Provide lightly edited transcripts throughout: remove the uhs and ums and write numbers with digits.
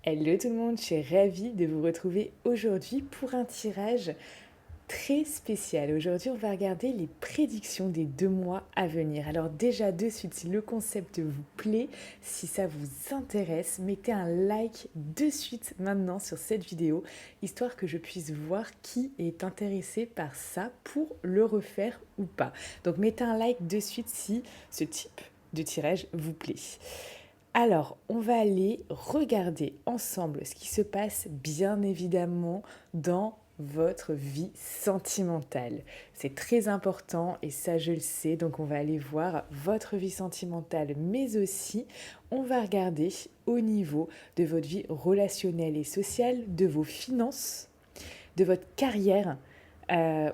Hello tout le monde, je suis ravie de vous retrouver aujourd'hui pour un tirage très spécial. Aujourd'hui, on va regarder les prédictions des 2 mois à venir. Alors déjà de suite, si le concept vous plaît, si ça vous intéresse, mettez un like de suite maintenant sur cette vidéo, histoire que je puisse voir qui est intéressé par ça pour le refaire ou pas. Donc mettez un like de suite si ce type de tirage vous plaît. Alors, on va aller regarder ensemble ce qui se passe bien évidemment dans votre vie sentimentale. C'est très important et ça je le sais, donc on va aller voir votre vie sentimentale, mais aussi on va regarder au niveau de votre vie relationnelle et sociale, de vos finances, de votre carrière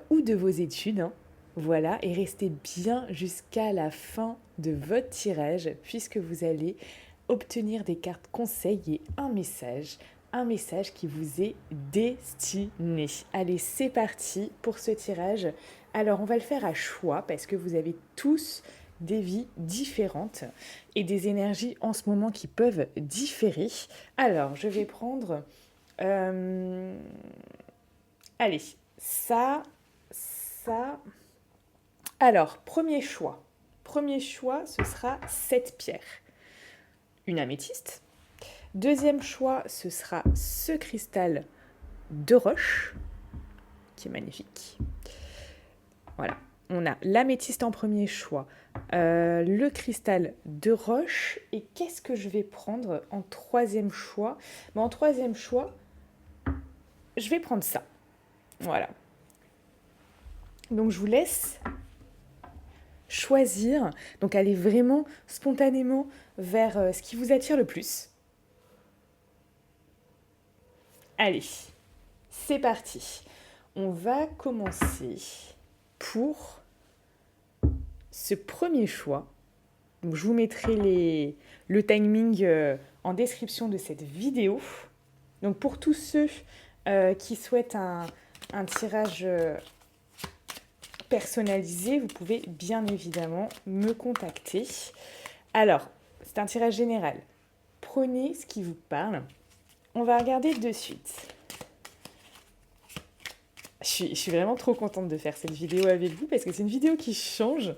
ou de vos études. Voilà, et restez bien jusqu'à la fin de votre tirage puisque vous allez obtenir des cartes conseils et un message qui vous est destiné. Allez, c'est parti pour ce tirage. Alors, on va le faire à choix parce que vous avez tous des vies différentes et des énergies en ce moment qui peuvent différer. Alors, je vais prendre... allez, ça... Alors, premier choix. Premier choix, ce sera cette pierre. Une améthyste. Deuxième choix, ce sera ce cristal de roche, qui est magnifique. Voilà, on a l'améthyste en premier choix, le cristal de roche, et qu'est-ce que je vais prendre en troisième choix? En troisième choix, je vais prendre ça. Voilà. Donc je vous laisse choisir, donc aller vraiment spontanément vers ce qui vous attire le plus. Allez, c'est parti. On va commencer pour ce premier choix. Donc, je vous mettrai le timing en description de cette vidéo. Donc pour tous ceux qui souhaitent un tirage personnalisé, vous pouvez bien évidemment me contacter. Alors, c'est un tirage général. Prenez ce qui vous parle. On va regarder de suite. Je suis vraiment trop contente de faire cette vidéo avec vous parce que c'est une vidéo qui change.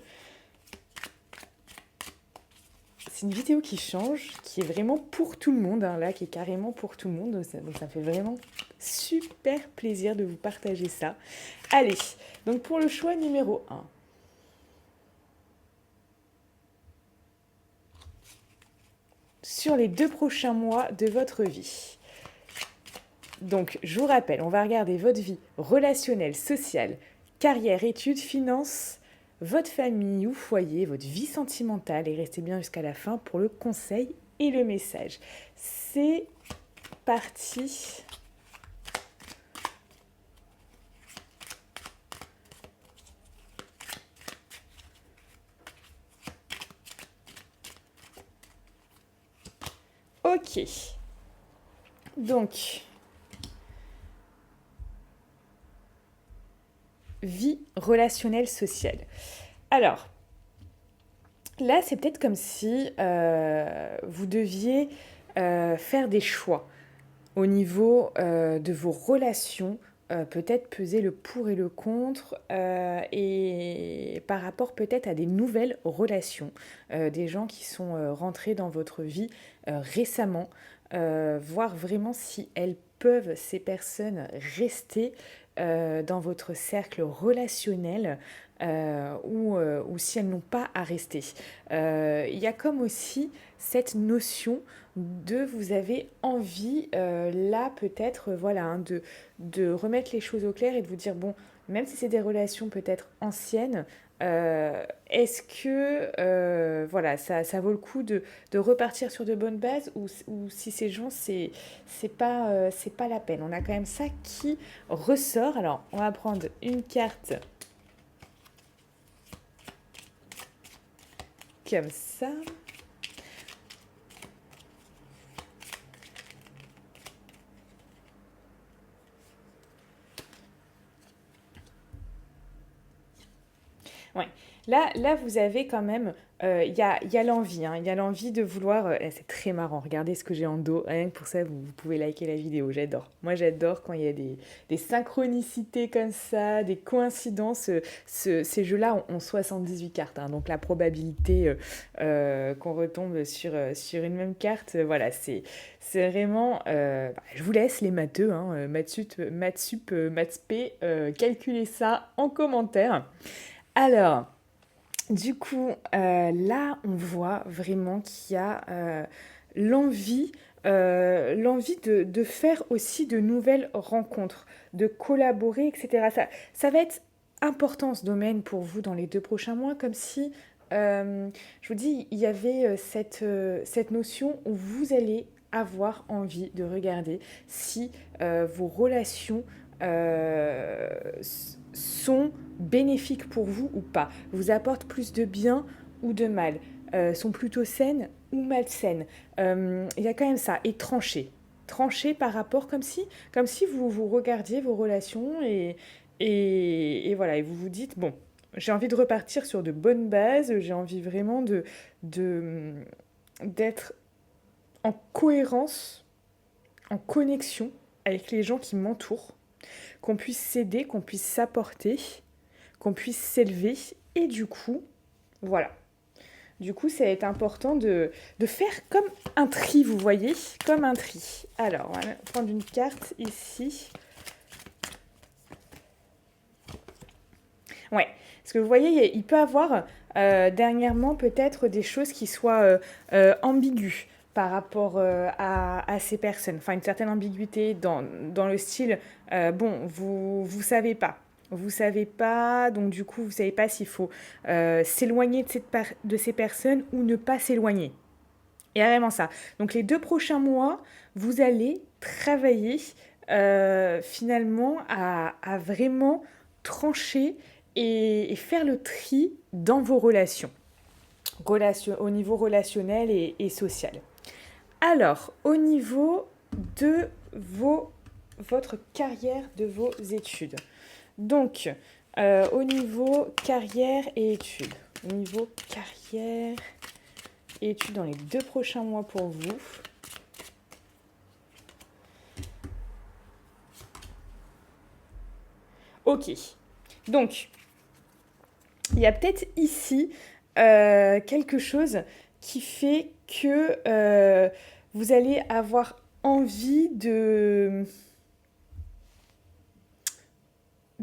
C'est une vidéo qui change, qui est vraiment pour tout le monde, hein, là, qui est carrément pour tout le monde. Donc ça me fait vraiment super plaisir de vous partager ça. Allez, donc pour le choix numéro 1. Sur les 2 prochains mois de votre vie. Donc, je vous rappelle, on va regarder votre vie relationnelle, sociale, carrière, études, finances, votre famille ou foyer, votre vie sentimentale, et restez bien jusqu'à la fin pour le conseil et le message. C'est parti. Ok. Donc, vie relationnelle sociale. Alors, là, c'est peut-être comme si vous deviez faire des choix au niveau de vos relations, peut-être peser le pour et le contre, et par rapport peut-être à des nouvelles relations, des gens qui sont rentrés dans votre vie récemment, voir vraiment si elles peuvent, ces personnes, rester dans votre cercle relationnel ou si elles n'ont pas à rester. Il y a comme aussi cette notion de vous avez envie là peut-être voilà de remettre les choses au clair et de vous dire bon, même si c'est des relations peut-être anciennes, est-ce que voilà ça vaut le coup de repartir sur de bonnes bases ou si ces gens c'est pas la peine. On a quand même ça qui ressort. Alors on va prendre une carte comme ça. Ouais. Là, vous avez quand même, il y a l'envie, hein, il y a l'envie de vouloir. C'est très marrant. Regardez ce que j'ai en dos. Rien que pour ça, vous pouvez liker la vidéo. J'adore. Moi, j'adore quand il y a des synchronicités comme ça, des coïncidences. Ces jeux-là ont 78 cartes, hein, donc la probabilité qu'on retombe sur une même carte, voilà, c'est vraiment. Je vous laisse les matheux, hein, mathsup, mathsp, calculer ça en commentaire. Alors. Du coup, là, on voit vraiment qu'il y a l'envie, l'envie de faire aussi de nouvelles rencontres, de collaborer, etc. Ça va être important ce domaine pour vous dans les 2 prochains mois, comme si, je vous dis, il y avait cette notion où vous allez avoir envie de regarder si vos relations euh, sont bénéfiques pour vous ou pas, vous apportent plus de bien ou de mal, sont plutôt saines ou malsaines. Il y a quand même ça, et trancher par rapport, comme si vous regardiez vos relations et voilà, et vous vous dites, bon, j'ai envie de repartir sur de bonnes bases, j'ai envie vraiment de, d'être en cohérence, en connexion avec les gens qui m'entourent, qu'on puisse s'aider, qu'on puisse s'apporter, qu'on puisse s'élever. Et du coup, voilà. Du coup, ça va être important de faire comme un tri, vous voyez, comme un tri. Alors, on va prendre une carte ici. Ouais, parce que vous voyez, il peut y avoir dernièrement peut-être des choses qui soient ambiguës par rapport à ces personnes. Enfin, une certaine ambiguïté dans le style, bon, vous savez pas. Vous savez pas, donc du coup, vous savez pas s'il faut s'éloigner de ces personnes ou ne pas s'éloigner. Il y a vraiment ça. Donc les 2 prochains mois, vous allez travailler finalement à vraiment trancher et faire le tri dans vos relations, au niveau relationnel et social. Alors, au niveau de votre carrière, de vos études. Donc, au niveau carrière et études. Au niveau carrière et études dans les 2 prochains mois pour vous. Ok. Donc, il y a peut-être ici quelque chose qui fait que vous allez avoir envie de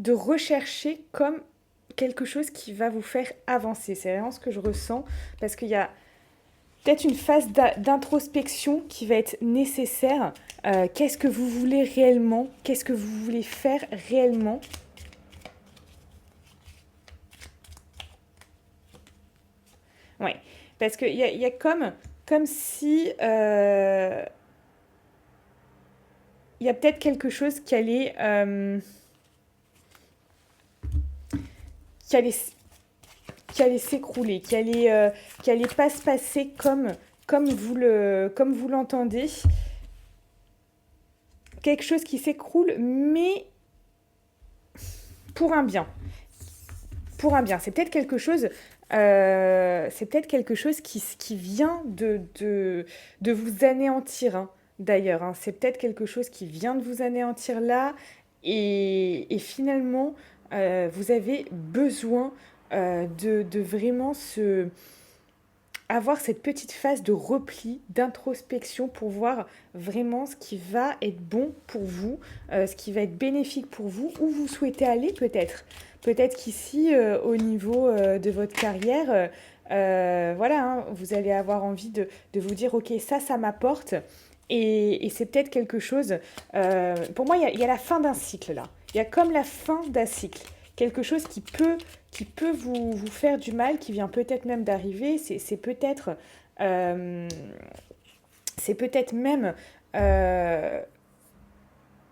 rechercher comme quelque chose qui va vous faire avancer. C'est vraiment ce que je ressens parce qu'il y a peut-être une phase d'introspection qui va être nécessaire. Qu'est-ce que vous voulez réellement? Qu'est-ce que vous voulez faire réellement? Ouais, parce qu'il y a comme si il y a peut-être quelque chose qui allait, qui allait s'écrouler, qui allait pas se passer comme vous l'entendez. Quelque chose qui s'écroule, mais pour un bien. Pour un bien. C'est peut-être quelque chose qui vient de vous anéantir, hein, d'ailleurs. Hein. C'est peut-être quelque chose qui vient de vous anéantir là. Et finalement, vous avez besoin de vraiment avoir cette petite phase de repli, d'introspection pour voir vraiment ce qui va être bon pour vous, ce qui va être bénéfique pour vous, où vous souhaitez aller peut-être. Peut-être qu'ici, au niveau de votre carrière, voilà, hein, vous allez avoir envie de vous dire, ok, ça m'apporte. Et c'est peut-être quelque chose... pour moi, il y a la fin d'un cycle là. Il y a comme la fin d'un cycle. Quelque chose qui peut vous faire du mal, qui vient peut-être même d'arriver. Euh, c'est peut-être même, je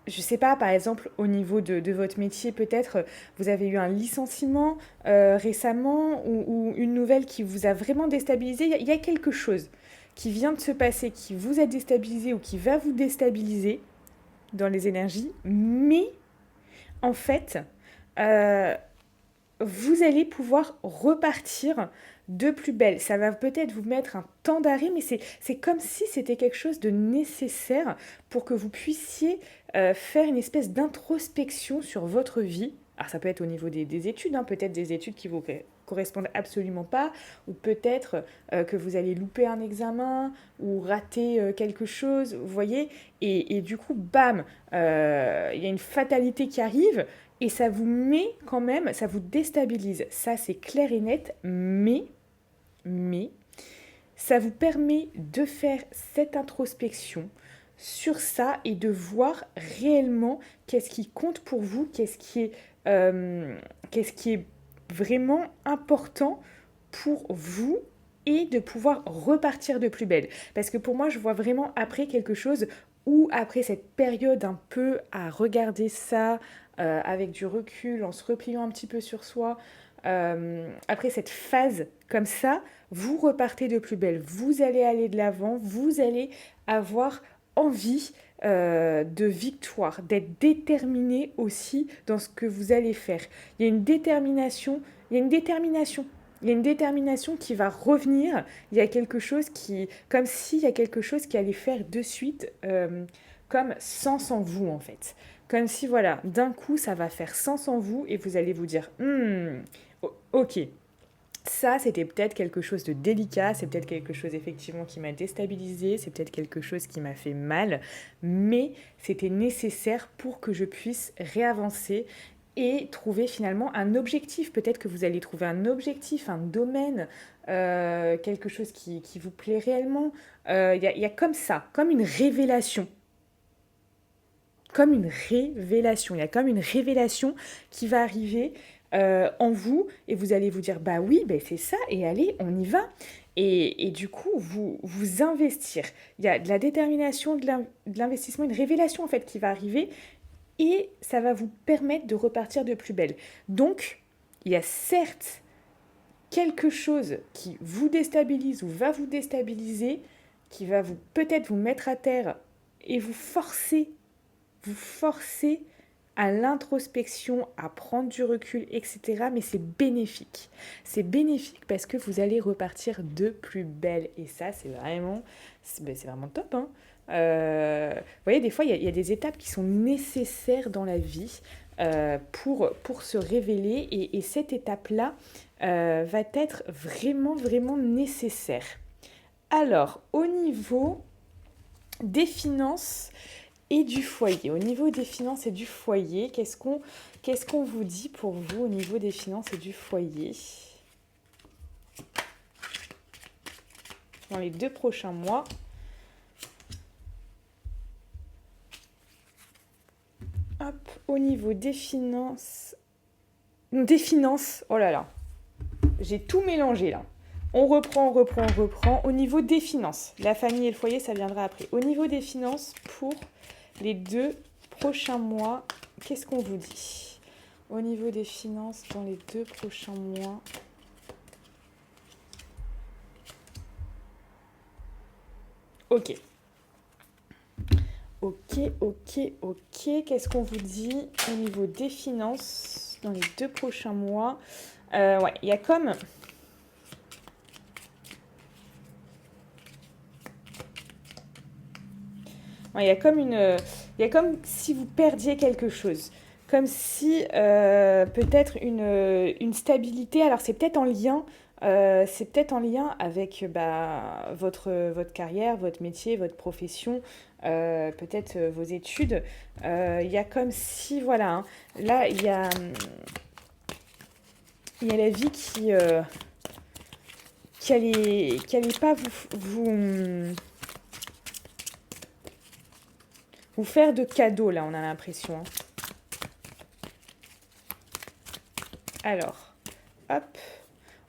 ne sais pas, par exemple, au niveau de votre métier, peut-être vous avez eu un licenciement récemment ou une nouvelle qui vous a vraiment déstabilisé. Il y a quelque chose qui vient de se passer, qui vous a déstabilisé ou qui va vous déstabiliser dans les énergies, mais en fait, euh, vous allez pouvoir repartir de plus belle. Ça va peut-être vous mettre un temps d'arrêt, mais c'est comme si c'était quelque chose de nécessaire pour que vous puissiez faire une espèce d'introspection sur votre vie. Alors ça peut être au niveau des études, hein, peut-être des études qui vous correspondent absolument pas, ou peut-être que vous allez louper un examen ou rater quelque chose, vous voyez, et du coup, bam, il y a une fatalité qui arrive, et ça vous met quand même, ça vous déstabilise. Ça, c'est clair et net, mais ça vous permet de faire cette introspection sur ça et de voir réellement qu'est-ce qui compte pour vous, qu'est-ce qui est vraiment important pour vous et de pouvoir repartir de plus belle. Parce que pour moi, je vois vraiment après quelque chose où après cette période un peu à regarder ça avec du recul, en se repliant un petit peu sur soi, après cette phase comme ça, vous repartez de plus belle. Vous allez aller de l'avant, vous allez avoir envie de victoire, d'être déterminé aussi dans ce que vous allez faire. Il y a une détermination, il y a une détermination. Il y a une détermination qui va revenir. Il y a quelque chose qui, comme s'il y a quelque chose qui allait faire de suite, comme sens en vous en fait. Comme si voilà, d'un coup ça va faire sens en vous et vous allez vous dire, ok, ça, c'était peut-être quelque chose de délicat, c'est peut-être quelque chose effectivement qui m'a déstabilisé, c'est peut-être quelque chose qui m'a fait mal, mais c'était nécessaire pour que je puisse réavancer et trouver finalement un objectif. Peut-être que vous allez trouver un objectif, un domaine, quelque chose qui vous plaît réellement. Y a comme ça, comme une révélation. Comme une révélation. Il y a comme une révélation qui va arriver en vous et vous allez vous dire bah oui, bah c'est ça et allez, on y va. Et du coup, vous investir. Il y a de la détermination, de l'investissement, une révélation en fait qui va arriver et ça va vous permettre de repartir de plus belle. Donc, il y a certes quelque chose qui vous déstabilise ou va vous déstabiliser, qui va vous peut-être vous mettre à terre et vous forcer à l'introspection, à prendre du recul, etc. Mais c'est bénéfique. C'est bénéfique parce que vous allez repartir de plus belle. Et ça, c'est vraiment top. Hein. Vous voyez, des fois, il y a des étapes qui sont nécessaires dans la vie pour se révéler. Et cette étape-là va être vraiment, vraiment nécessaire. Alors, au niveau des finances et du foyer. Au niveau des finances et du foyer, qu'est-ce qu'on vous dit pour vous au niveau des finances et du foyer dans les 2 prochains mois? Hop, au niveau des finances, oh là là, j'ai tout mélangé là. On reprend. Au niveau des finances, la famille et le foyer, ça viendra après. Au niveau des finances, pour les 2 prochains mois, qu'est-ce qu'on vous dit? Au niveau des finances, dans les 2 prochains mois. Ok. Qu'est-ce qu'on vous dit au niveau des finances dans les 2 prochains mois? Ouais, il y a comme... Il y a comme si vous perdiez quelque chose. Comme si peut-être une stabilité. Alors c'est peut-être en lien. Avec votre carrière, votre métier, votre profession, peut-être vos études. Il y a comme si, voilà, hein, là, il y a la vie qui allait pas vous faire de cadeaux, là, on a l'impression. Hein. Alors, hop,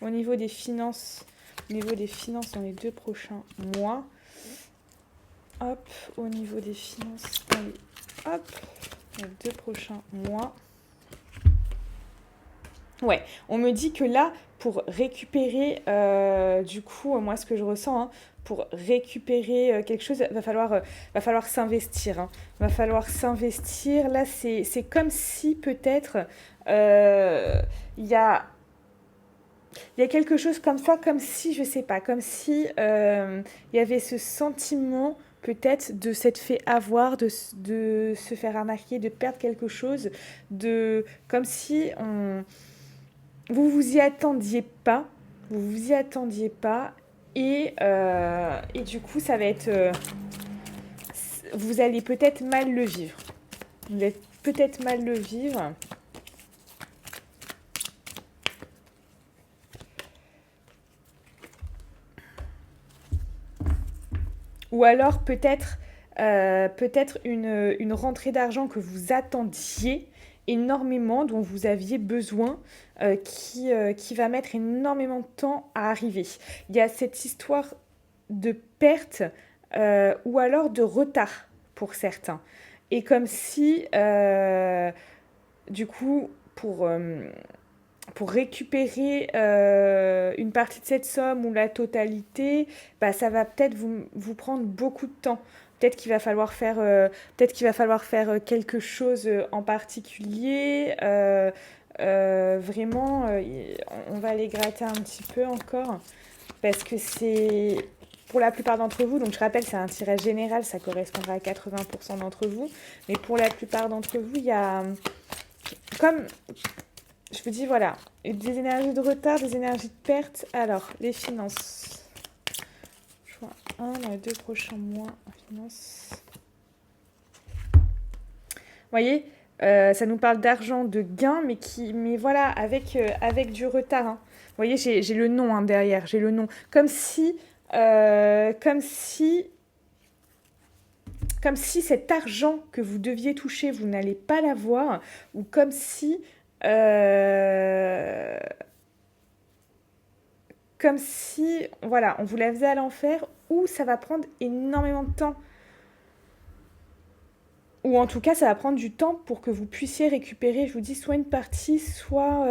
au niveau des finances dans les 2 prochains mois. Hop, au niveau des finances dans les 2 prochains mois. Ouais, on me dit que là, pour récupérer, du coup, moi, ce que je ressens, hein, pour récupérer quelque chose, va falloir s'investir. Hein. Va falloir s'investir. Là, c'est comme si peut-être euh, il y a, il y a quelque chose comme ça, comme si, je sais pas, comme si il y avait ce sentiment peut-être de s'être fait avoir, de se faire arnaquer, de perdre quelque chose, comme si vous vous y attendiez pas, vous vous y attendiez pas, et du coup, ça va être, vous allez peut-être mal le vivre. Vous allez peut-être mal le vivre. Ou alors peut-être une rentrée d'argent que vous attendiez énormément, dont vous aviez besoin, qui va mettre énormément de temps à arriver. Il y a cette histoire de perte ou alors de retard pour certains. Et comme si, du coup, pour récupérer une partie de cette somme ou la totalité, bah, ça va peut-être vous prendre beaucoup de temps. Peut-être qu'il va falloir faire quelque chose en particulier. Vraiment, on va aller gratter un petit peu encore parce que c'est pour la plupart d'entre vous, donc je rappelle, c'est un tirage général, ça correspondra à 80% d'entre vous, mais pour la plupart d'entre vous, il y a comme je vous dis, voilà, des énergies de retard, des énergies de perte. Alors, les finances. Je vois un dans les 2 prochains mois en finance. Vous voyez, ça nous parle d'argent, de gain, mais voilà, avec du retard. Hein. Vous voyez, j'ai le nom hein, derrière, j'ai le nom. Comme si cet argent que vous deviez toucher, vous n'allez pas l'avoir, ou euh, comme si, voilà, on vous la faisait à l'enfer, ou ça va prendre énormément de temps. Ou en tout cas, ça va prendre du temps pour que vous puissiez récupérer, je vous dis, soit une partie, soit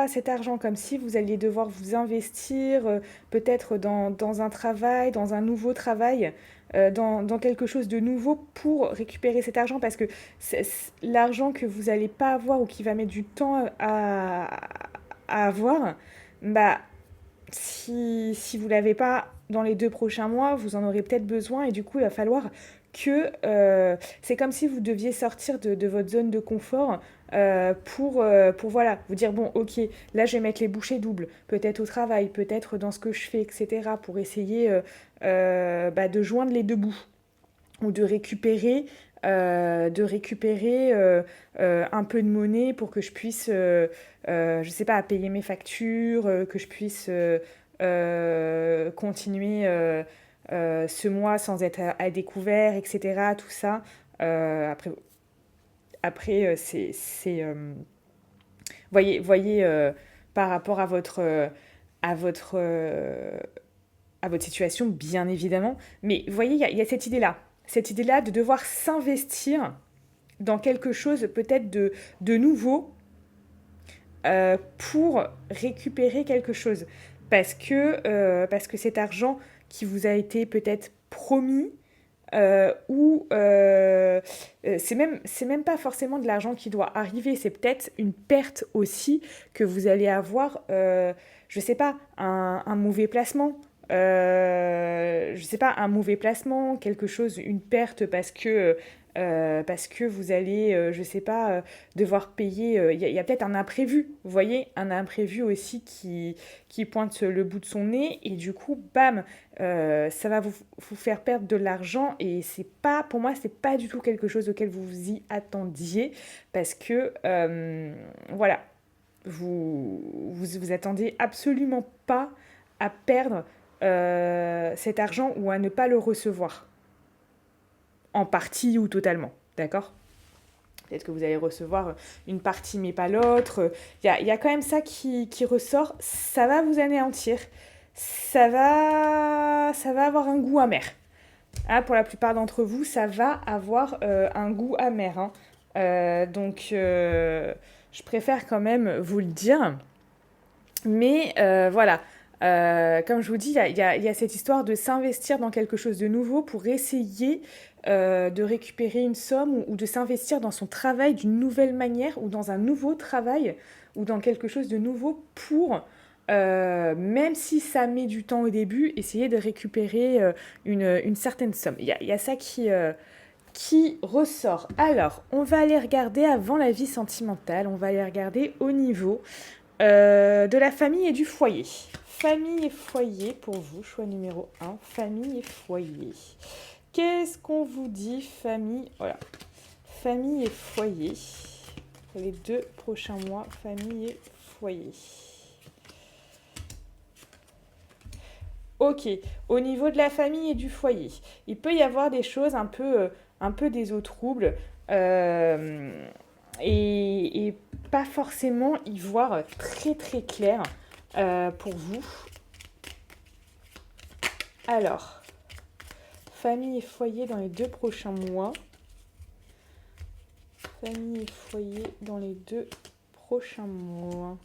cet argent, comme si vous alliez devoir vous investir peut-être dans un travail, dans un nouveau travail, dans quelque chose de nouveau pour récupérer cet argent, parce que l'argent que vous n'allez pas avoir ou qui va mettre du temps à avoir, bah, si vous ne l'avez pas dans les 2 prochains mois, vous en aurez peut-être besoin et du coup, il va falloir que c'est comme si vous deviez sortir de votre zone de confort pour voilà, vous dire, bon, ok, là, je vais mettre les bouchées doubles, peut-être au travail, peut-être dans ce que je fais, etc., pour essayer bah, de joindre les deux bouts ou de récupérer un peu de monnaie pour que je puisse, je sais pas, payer mes factures, que je puisse continuer ce mois sans être à découvert, etc. Tout ça. Après voyez par rapport à votre, euh, à votre situation, bien évidemment. Mais vous voyez, il y a cette idée-là. Cette idée-là de devoir s'investir dans quelque chose peut-être de nouveau pour récupérer quelque chose. Parce que cet argent qui vous a été peut-être promis, c'est même pas forcément de l'argent qui doit arriver, c'est peut-être une perte aussi que vous allez avoir, je sais pas, un mauvais placement. Je sais pas, un mauvais placement, quelque chose, une perte parce que vous allez, je sais pas, devoir payer. Il y a peut-être un imprévu, vous voyez, un imprévu aussi qui pointe le bout de son nez et du coup, bam, ça va vous faire perdre de l'argent et c'est pas, pour moi, c'est pas du tout quelque chose auquel vous vous y attendiez parce que, voilà, vous attendez absolument pas à perdre cet argent ou à ne pas le recevoir, en partie ou totalement, d'accord. Peut-être que vous allez recevoir une partie mais pas l'autre. Il y a quand même ça qui ressort. Ça va vous anéantir. Ça va avoir un goût amer. Ah, pour la plupart d'entre vous, ça va avoir un goût amer. Hein. Donc, Je préfère quand même vous le dire. Mais voilà, comme je vous dis, il y a cette histoire de s'investir dans quelque chose de nouveau pour essayer de récupérer une somme ou de s'investir dans son travail d'une nouvelle manière ou dans un nouveau travail ou dans quelque chose de nouveau pour, même si ça met du temps au début, essayer de récupérer une certaine somme. Il y a ça qui ressort. Alors, on va aller regarder avant la vie sentimentale, on va aller regarder au niveau de la famille et du foyer. Famille et foyer pour vous, choix numéro 1, famille et foyer. Qu'est-ce qu'on vous dit, famille? Voilà, famille et foyer. Pour les 2 prochains mois, famille et foyer. Ok, au niveau de la famille et du foyer, il peut y avoir des choses un peu des eaux troubles et pas forcément y voir très très clair pour vous. Alors, famille et foyer dans les 2 prochains mois. Famille et foyer dans les 2 prochains mois.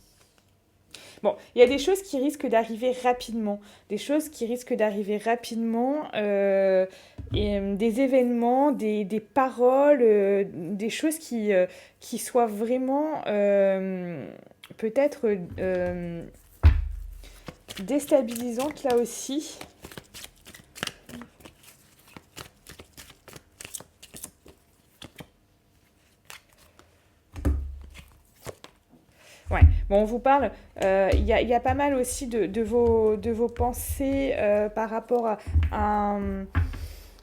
Bon, il y a des choses qui risquent d'arriver rapidement. Des choses qui risquent d'arriver rapidement. Des événements, des paroles, des choses qui soient vraiment peut-être déstabilisantes là aussi. Ouais, bon, on vous parle, y a pas mal aussi de vos pensées par rapport à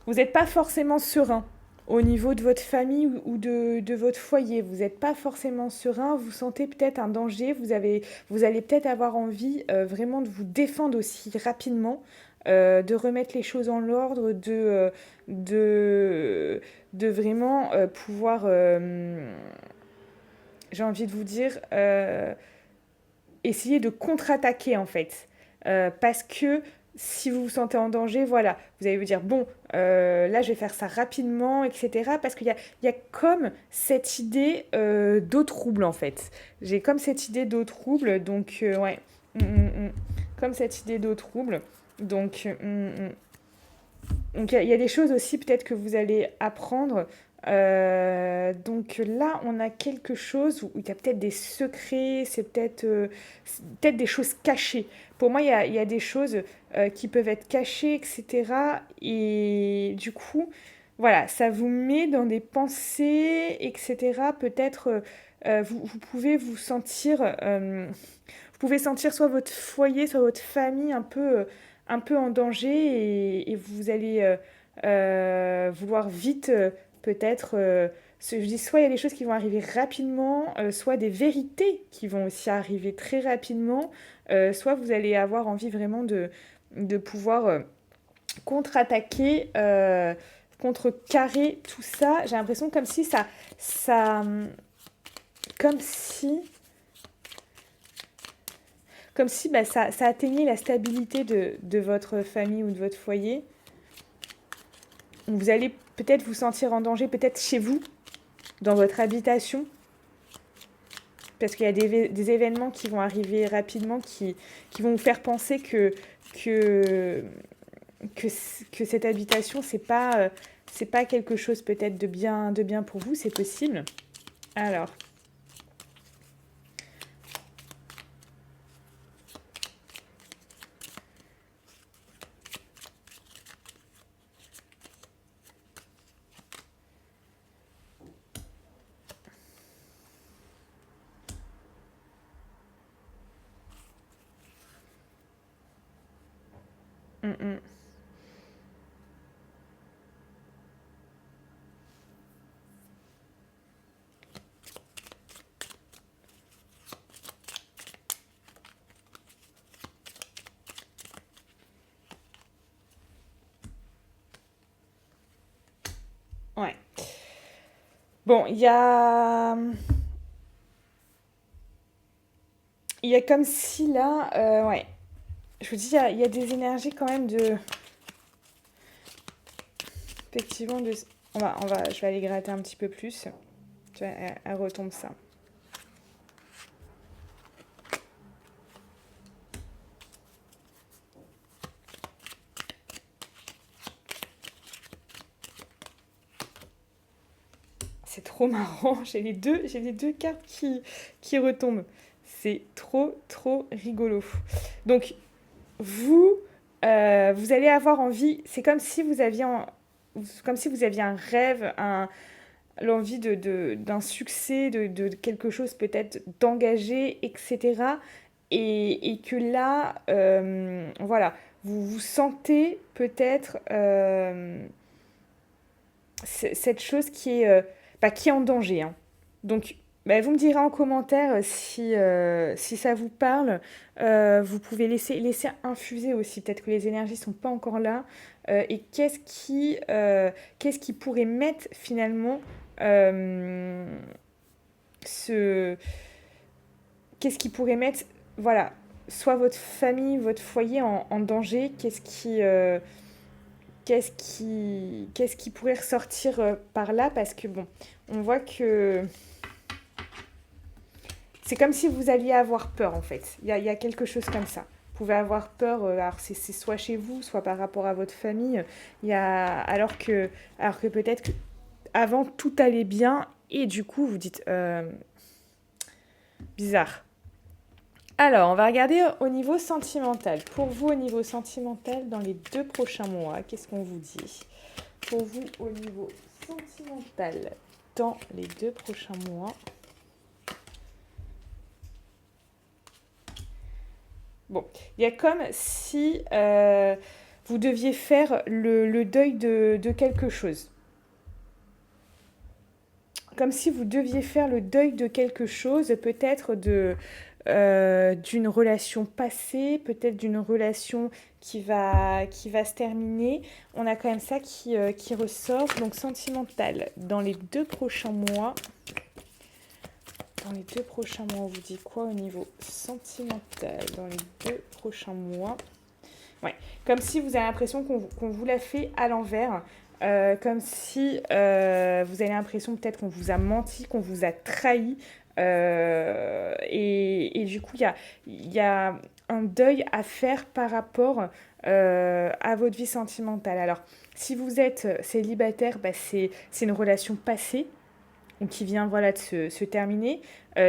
vous n'êtes pas forcément serein au niveau de votre famille ou de votre foyer. Vous n'êtes pas forcément serein, vous sentez peut-être un danger, vous allez peut-être avoir envie vraiment de vous défendre aussi rapidement, de remettre les choses en ordre, de vraiment pouvoir j'ai envie de vous dire, essayer de contre-attaquer en fait. Parce que si vous vous sentez en danger, voilà, vous allez vous dire, bon, là je vais faire ça rapidement, etc. Parce qu'il y a comme cette idée d'eau trouble en fait. J'ai comme cette idée d'eau trouble, donc ouais, comme cette idée d'eau trouble. Donc, donc il y a des choses aussi peut-être que vous allez apprendre. Donc là, on a quelque chose où il y a peut-être des secrets, c'est peut-être des choses cachées. Pour moi, il y a des choses qui peuvent être cachées, etc. Et du coup, voilà, ça vous met dans des pensées, etc. Peut-être vous pouvez vous sentir, vous pouvez sentir soit votre foyer, soit votre famille un peu en danger et vous allez vouloir vite peut-être, je dis soit il y a des choses qui vont arriver rapidement, soit des vérités qui vont aussi arriver très rapidement, soit vous allez avoir envie vraiment de pouvoir contre-attaquer, contrecarrer tout ça. J'ai l'impression comme si comme si, comme si bah, ça atteignait la stabilité de votre famille ou de votre foyer. Vous allez peut-être vous sentir en danger, peut-être chez vous, dans votre habitation, parce qu'il y a des événements qui vont arriver rapidement, qui vont vous faire penser que, que cette habitation, c'est pas quelque chose peut-être de bien pour vous, c'est possible. Alors, mm, mm. Ouais. Bon, il y a comme si là, ouais, je vous dis, il y a des énergies quand même de, effectivement, je vais aller gratter un petit peu plus. Tu vois, elle retombe ça. c'est trop marrant. J'ai les deux cartes qui retombent. C'est trop, trop rigolo. Donc, vous, vous allez avoir envie, c'est comme si vous aviez, comme si vous aviez un rêve, l'envie d'un succès, de quelque chose peut-être d'engagé, etc. Et que là, voilà, vous vous sentez peut-être cette chose qui est en danger, hein. Donc, bah, vous me direz en commentaire si ça vous parle. Vous pouvez laisser infuser aussi. Peut-être que les énergies ne sont pas encore là. Et qu'est-ce qui pourrait mettre finalement euh, ce... Qu'est-ce qui pourrait mettre, voilà, soit votre famille, votre foyer en danger? Qu'est-ce qui pourrait ressortir par là? Parce que bon, on voit que c'est comme si vous alliez avoir peur en fait. Il y a quelque chose comme ça. Vous pouvez avoir peur, alors c'est soit chez vous, soit par rapport à votre famille. Alors que peut-être que avant tout allait bien et du coup vous dites bizarre. Alors, on va regarder au niveau sentimental. Pour vous, au niveau sentimental, dans les 2 prochains mois, qu'est-ce qu'on vous dit? Pour vous, au niveau sentimental, dans les 2 prochains mois. Bon, il y a comme si vous deviez faire le deuil de quelque chose. Comme si vous deviez faire le deuil de quelque chose, peut-être d'une relation passée, peut-être d'une relation qui va se terminer. On a quand même ça qui ressort. Donc sentimental, dans les 2 prochains mois. Dans les 2 prochains mois, on vous dit quoi au niveau sentimental? Dans les 2 prochains mois. Ouais, comme si vous avez l'impression qu'on vous l'a fait à l'envers. Comme si vous avez l'impression peut-être qu'on vous a menti, qu'on vous a trahi. Et du coup, il y a un deuil à faire par rapport à votre vie sentimentale. Alors, si vous êtes célibataire, bah, c'est une relation passée qui vient voilà, de se terminer.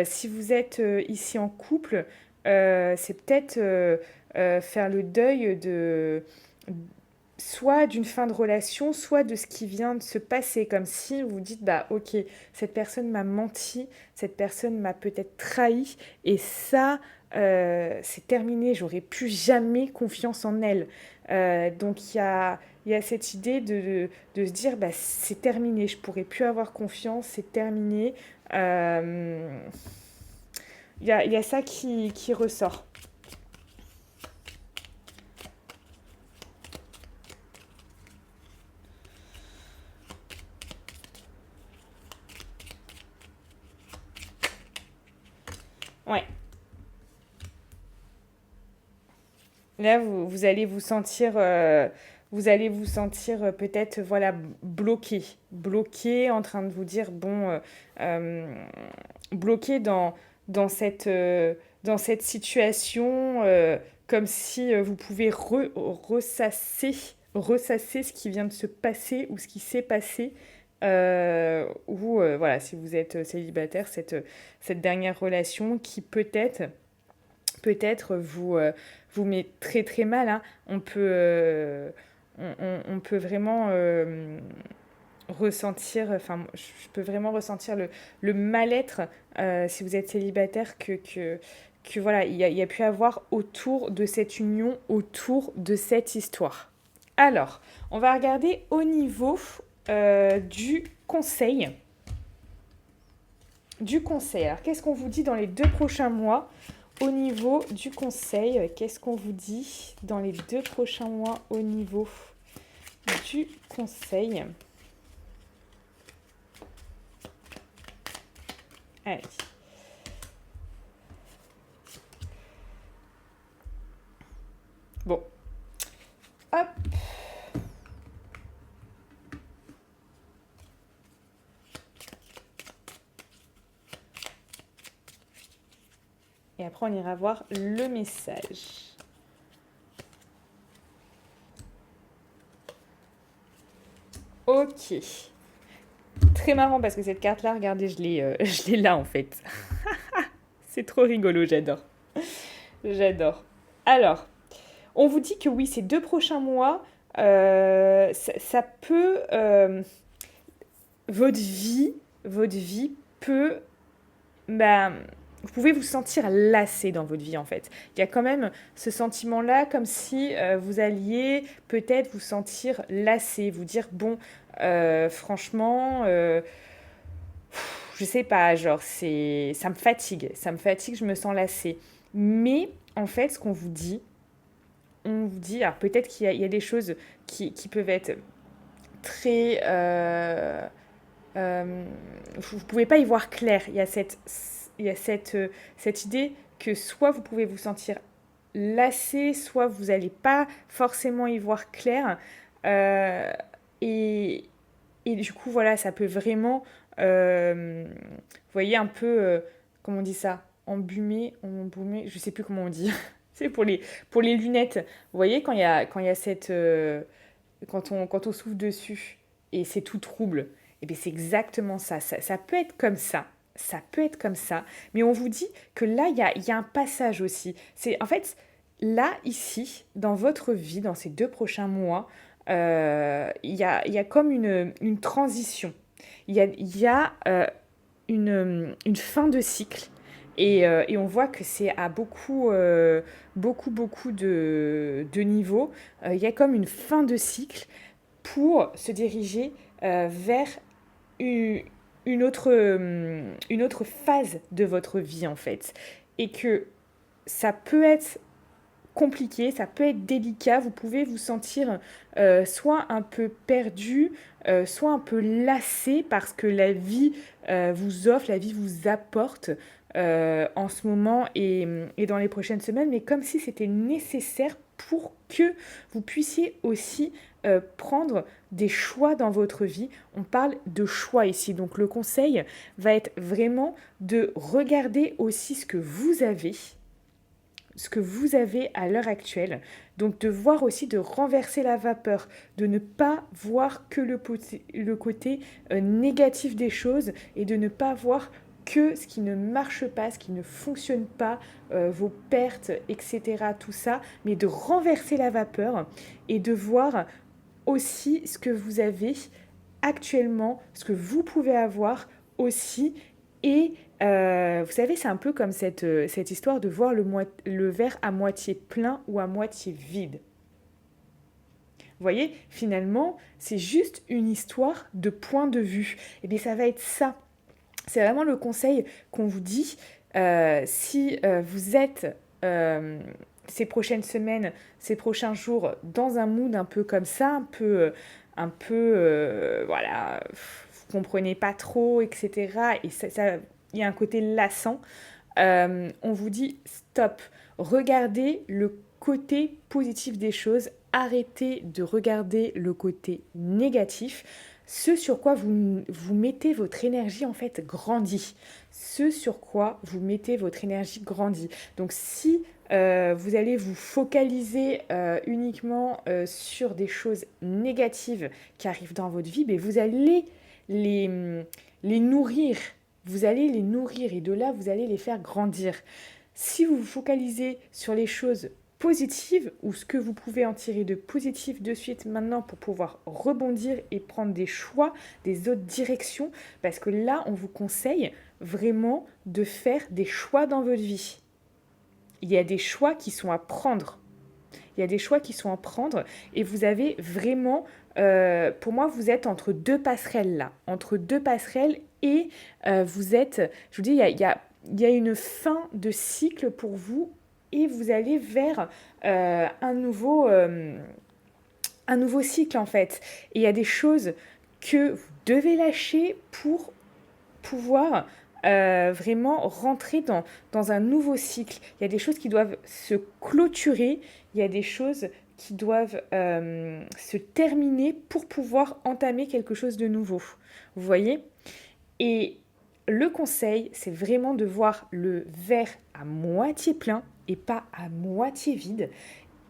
Si vous êtes ici en couple, c'est peut-être faire le deuil soit d'une fin de relation, soit de ce qui vient de se passer, comme si vous dites, bah ok, cette personne m'a menti, cette personne m'a peut-être trahi, et ça, c'est terminé, j'aurais plus jamais confiance en elle. Donc il y a cette idée de se dire, bah c'est terminé, je pourrais plus avoir confiance, c'est terminé. Euh, il y a ça qui ressort. Ouais. Là, vous allez vous sentir peut-être voilà bloqué, en train de vous dire bon, euh, bloqué dans cette situation, comme si vous pouvez ressasser ce qui vient de se passer ou ce qui s'est passé. Ou voilà, si vous êtes célibataire, cette dernière relation qui peut-être vous met très très mal, hein. On peut vraiment ressentir, enfin, je peux vraiment ressentir le mal-être si vous êtes célibataire que voilà, il y a pu avoir autour de cette union, autour de cette histoire. Alors, on va regarder au niveau du conseil. Du conseil. Alors, qu'est-ce qu'on vous dit dans les 2 prochains mois au niveau du conseil? Qu'est-ce qu'on vous dit dans les 2 prochains mois au niveau du conseil? Allez. Bon. Hop. Et après, on ira voir le message. Ok. Très marrant parce que cette carte-là, regardez, je l'ai là en fait. C'est trop rigolo, j'adore. J'adore. Alors, on vous dit que oui, ces 2 prochains mois, ça peut... votre vie peut... Bah, vous pouvez vous sentir lassé dans votre vie en fait. Il y a quand même ce sentiment-là comme si vous alliez peut-être vous sentir lassé, vous dire bon, franchement, je sais pas, genre ça me fatigue, je me sens lassé. Mais en fait, ce qu'on vous dit, on vous dit, alors peut-être il y a des choses qui peuvent être très, vous ne pouvez pas y voir clair. Il y a cette idée que soit vous pouvez vous sentir lassé, soit vous n'allez pas forcément y voir clair. Euh, et, et du coup, voilà, ça peut vraiment, vous voyez, un peu, comment on dit ça, embrumé, je sais plus comment on dit. C'est pour les lunettes. Vous voyez, quand il y a cette, quand on souffle dessus et c'est tout trouble, et bien c'est exactement ça. Ça peut être comme ça. Ça peut être comme ça. Mais on vous dit que là, il y a un passage aussi. C'est en fait, là, ici, dans votre vie, dans ces 2 prochains mois, il y a comme une transition. Il y a une fin de cycle. Et on voit que c'est à beaucoup de niveaux. Il y a comme une fin de cycle pour se diriger vers une, une autre phase de votre vie, en fait. Et que ça peut être compliqué, ça peut être délicat, vous pouvez vous sentir soit un peu perdu, soit un peu lassé parce que la vie vous offre, la vie vous apporte en ce moment et dans les prochaines semaines, mais comme si c'était nécessaire pour que vous puissiez aussi prendre des choix dans votre vie. On parle de choix ici, donc le conseil va être vraiment de regarder aussi ce que vous avez à l'heure actuelle. Donc de voir aussi, de renverser la vapeur, de ne pas voir que le côté négatif des choses et de ne pas voir que ce qui ne marche pas, ce qui ne fonctionne pas, vos pertes, etc., tout ça, mais de renverser la vapeur et de voir aussi ce que vous avez actuellement, ce que vous pouvez avoir aussi. Et vous savez, c'est un peu comme cette histoire de voir le verre à moitié plein ou à moitié vide. Vous voyez, finalement, c'est juste une histoire de point de vue. Et bien, ça va être ça. C'est vraiment le conseil qu'on vous dit. Si vous êtes ces prochaines semaines, ces prochains jours dans un mood un peu comme ça, voilà, vous comprenez pas trop, etc. Et il y a un côté lassant. On vous dit stop, regardez le côté positif des choses, arrêtez de regarder le côté négatif. Ce sur quoi vous mettez votre énergie en fait grandit. Ce sur quoi vous mettez votre énergie grandit. Donc si vous allez vous focaliser uniquement sur des choses négatives qui arrivent dans votre vie, mais vous allez les nourrir. Vous allez les nourrir et de là, vous allez les faire grandir. Si vous vous focalisez sur les choses positives ou ce que vous pouvez en tirer de positif de suite maintenant pour pouvoir rebondir et prendre des choix, des autres directions, parce que là, on vous conseille vraiment de faire des choix dans votre vie. Il y a des choix qui sont à prendre. Il y a des choix qui sont à prendre et vous avez vraiment, pour moi, vous êtes entre 2 passerelles là, entre 2 passerelles et vous êtes, je vous dis, il y a une fin de cycle pour vous et vous allez vers un nouveau cycle en fait. Et il y a des choses que vous devez lâcher pour pouvoir vraiment rentrer dans un nouveau cycle. Il y a des choses qui doivent se clôturer, il y a des choses qui doivent se terminer pour pouvoir entamer quelque chose de nouveau. Vous voyez? Et le conseil, c'est vraiment de voir le verre à moitié plein et pas à moitié vide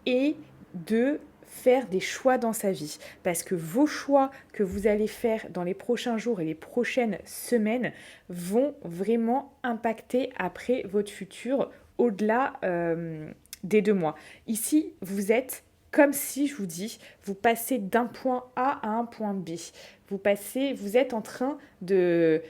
et de faire des choix dans sa vie. Parce que vos choix que vous allez faire dans les prochains jours et les prochaines semaines vont vraiment impacter après votre futur au-delà des 2 mois. Ici, vous êtes comme si, je vous dis, vous passez d'un point A à un point B. Vous êtes en train de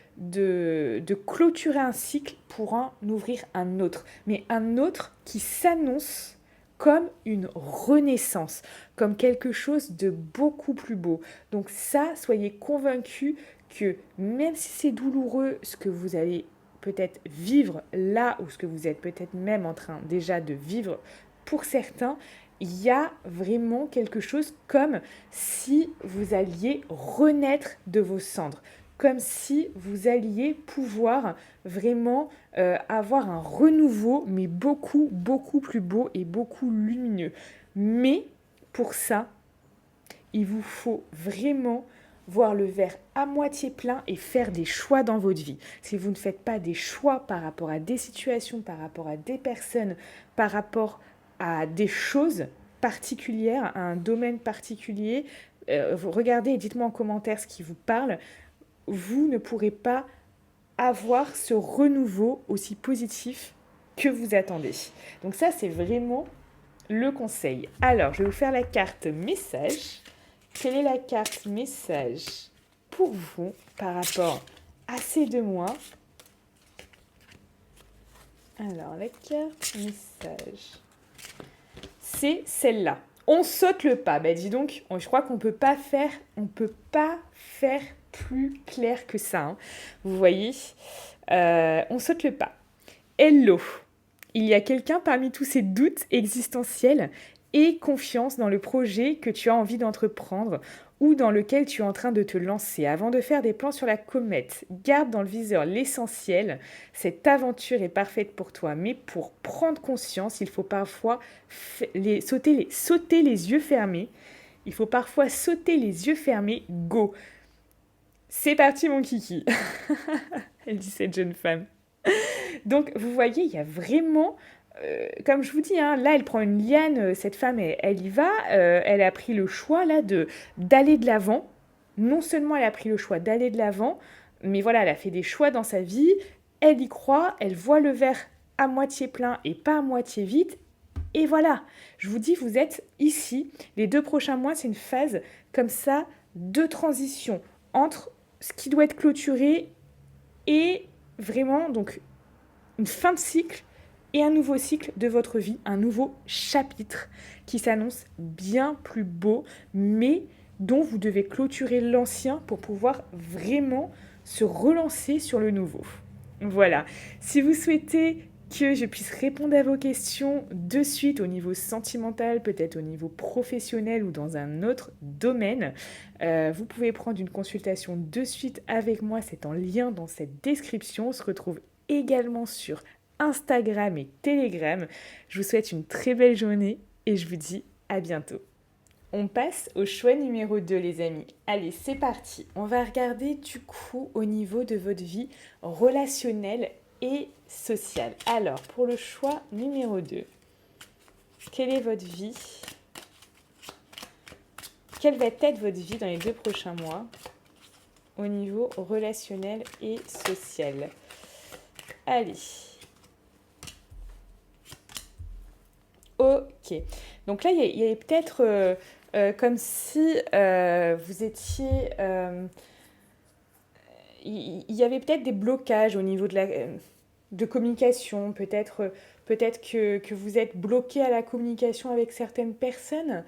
clôturer un cycle pour en ouvrir un autre. Mais un autre qui s'annonce comme une renaissance, comme quelque chose de beaucoup plus beau. Donc ça, soyez convaincus que même si c'est douloureux ce que vous allez peut-être vivre là ou ce que vous êtes peut-être même en train déjà de vivre pour certains, il y a vraiment quelque chose comme si vous alliez renaître de vos cendres, comme si vous alliez pouvoir vraiment avoir un renouveau, mais beaucoup, beaucoup plus beau et beaucoup lumineux. Mais pour ça, il vous faut vraiment voir le verre à moitié plein et faire des choix dans votre vie. Si vous ne faites pas des choix par rapport à des situations, par rapport à des personnes, par rapport à des choses particulières, à un domaine particulier, vous regardez et dites-moi en commentaire ce qui vous parle, vous ne pourrez pas avoir ce renouveau aussi positif que vous attendez. Donc ça, c'est vraiment le conseil. Alors, je vais vous faire la carte message. Quelle est la carte message pour vous par rapport à ces 2 mois? Alors, la carte message, c'est celle-là. On saute le pas. Ben dis donc, je crois qu'on peut pas faire plus clair que ça. Hein. Vous voyez, on saute le pas. Hello. Il y a quelqu'un parmi tous ces doutes existentiels et confiance dans le projet que tu as envie d'entreprendre ou dans lequel tu es en train de te lancer. Avant de faire des plans sur la comète, garde dans le viseur l'essentiel. Cette aventure est parfaite pour toi, mais pour prendre conscience, il faut parfois sauter les yeux fermés. Il faut parfois sauter les yeux fermés. Go! C'est parti mon kiki. Elle dit cette jeune femme. Donc, vous voyez, il y a vraiment, comme je vous dis, hein, là, elle prend une liane, cette femme, elle y va, elle a pris le choix, là, d'aller de l'avant. Non seulement elle a pris le choix d'aller de l'avant, mais voilà, elle a fait des choix dans sa vie, elle y croit, elle voit le verre à moitié plein et pas à moitié vide, et voilà, je vous dis, vous êtes ici, les 2 prochains mois, c'est une phase comme ça de transition entre ce qui doit être clôturé et vraiment, donc, une fin de cycle et un nouveau cycle de votre vie, un nouveau chapitre qui s'annonce bien plus beau, mais dont vous devez clôturer l'ancien pour pouvoir vraiment se relancer sur le nouveau. Voilà. Si vous souhaitez que je puisse répondre à vos questions de suite au niveau sentimental, peut-être au niveau professionnel ou dans un autre domaine, vous pouvez prendre une consultation de suite avec moi. C'est en lien dans cette description. On se retrouve également sur Instagram et Telegram. Je vous souhaite une très belle journée et je vous dis à bientôt. On passe au choix numéro 2 les amis. Allez, c'est parti. On va regarder du coup au niveau de votre vie relationnelle et sociale. Alors, pour le choix numéro 2, quelle est votre vie? Quelle va être votre vie dans les 2 prochains mois au niveau relationnel et social? Allez. Ok. Donc là, il y avait peut-être comme si vous étiez... il y avait peut-être des blocages au niveau de communication. Peut-être que vous êtes bloqué à la communication avec certaines personnes.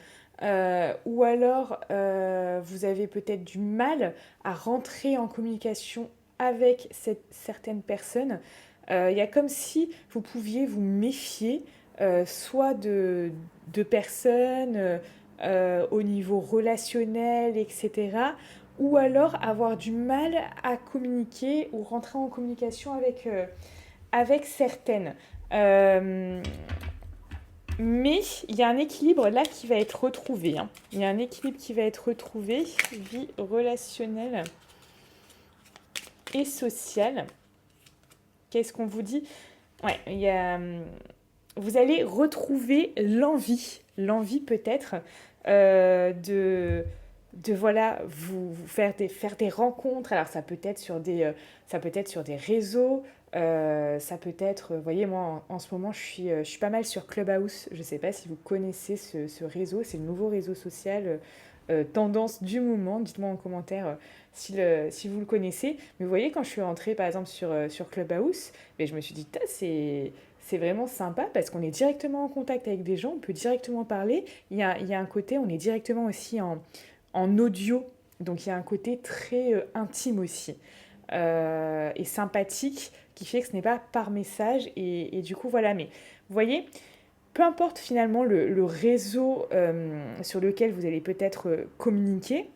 Ou alors, vous avez peut-être du mal à rentrer en communication avec certaines personnes. Il y a comme si vous pouviez vous méfier soit de personnes au niveau relationnel, etc. Ou alors avoir du mal à communiquer ou rentrer en communication avec certaines. Mais il y a un équilibre là qui va être retrouvé. Hein. Il y a un équilibre qui va être retrouvé, vie relationnelle et sociale. Qu'est-ce qu'on vous dit? Ouais, vous allez retrouver l'envie peut-être de voilà, vous faire des rencontres. Alors ça peut être sur des réseaux, ça peut être, vous voyez, moi en ce moment je suis pas mal sur Clubhouse. Je ne sais pas si vous connaissez ce réseau, c'est le nouveau réseau social tendance du moment. Dites-moi en commentaire si vous le connaissez. Mais vous voyez, quand je suis rentrée par exemple sur Clubhouse, ben, je me suis dit, c'est vraiment sympa parce qu'on est directement en contact avec des gens, on peut directement parler. Il y a un côté, on est directement aussi en audio, donc il y a un côté très intime aussi et sympathique qui fait que ce n'est pas par message et du coup voilà. Mais vous voyez, peu importe finalement le réseau sur lequel vous allez peut-être communiquer,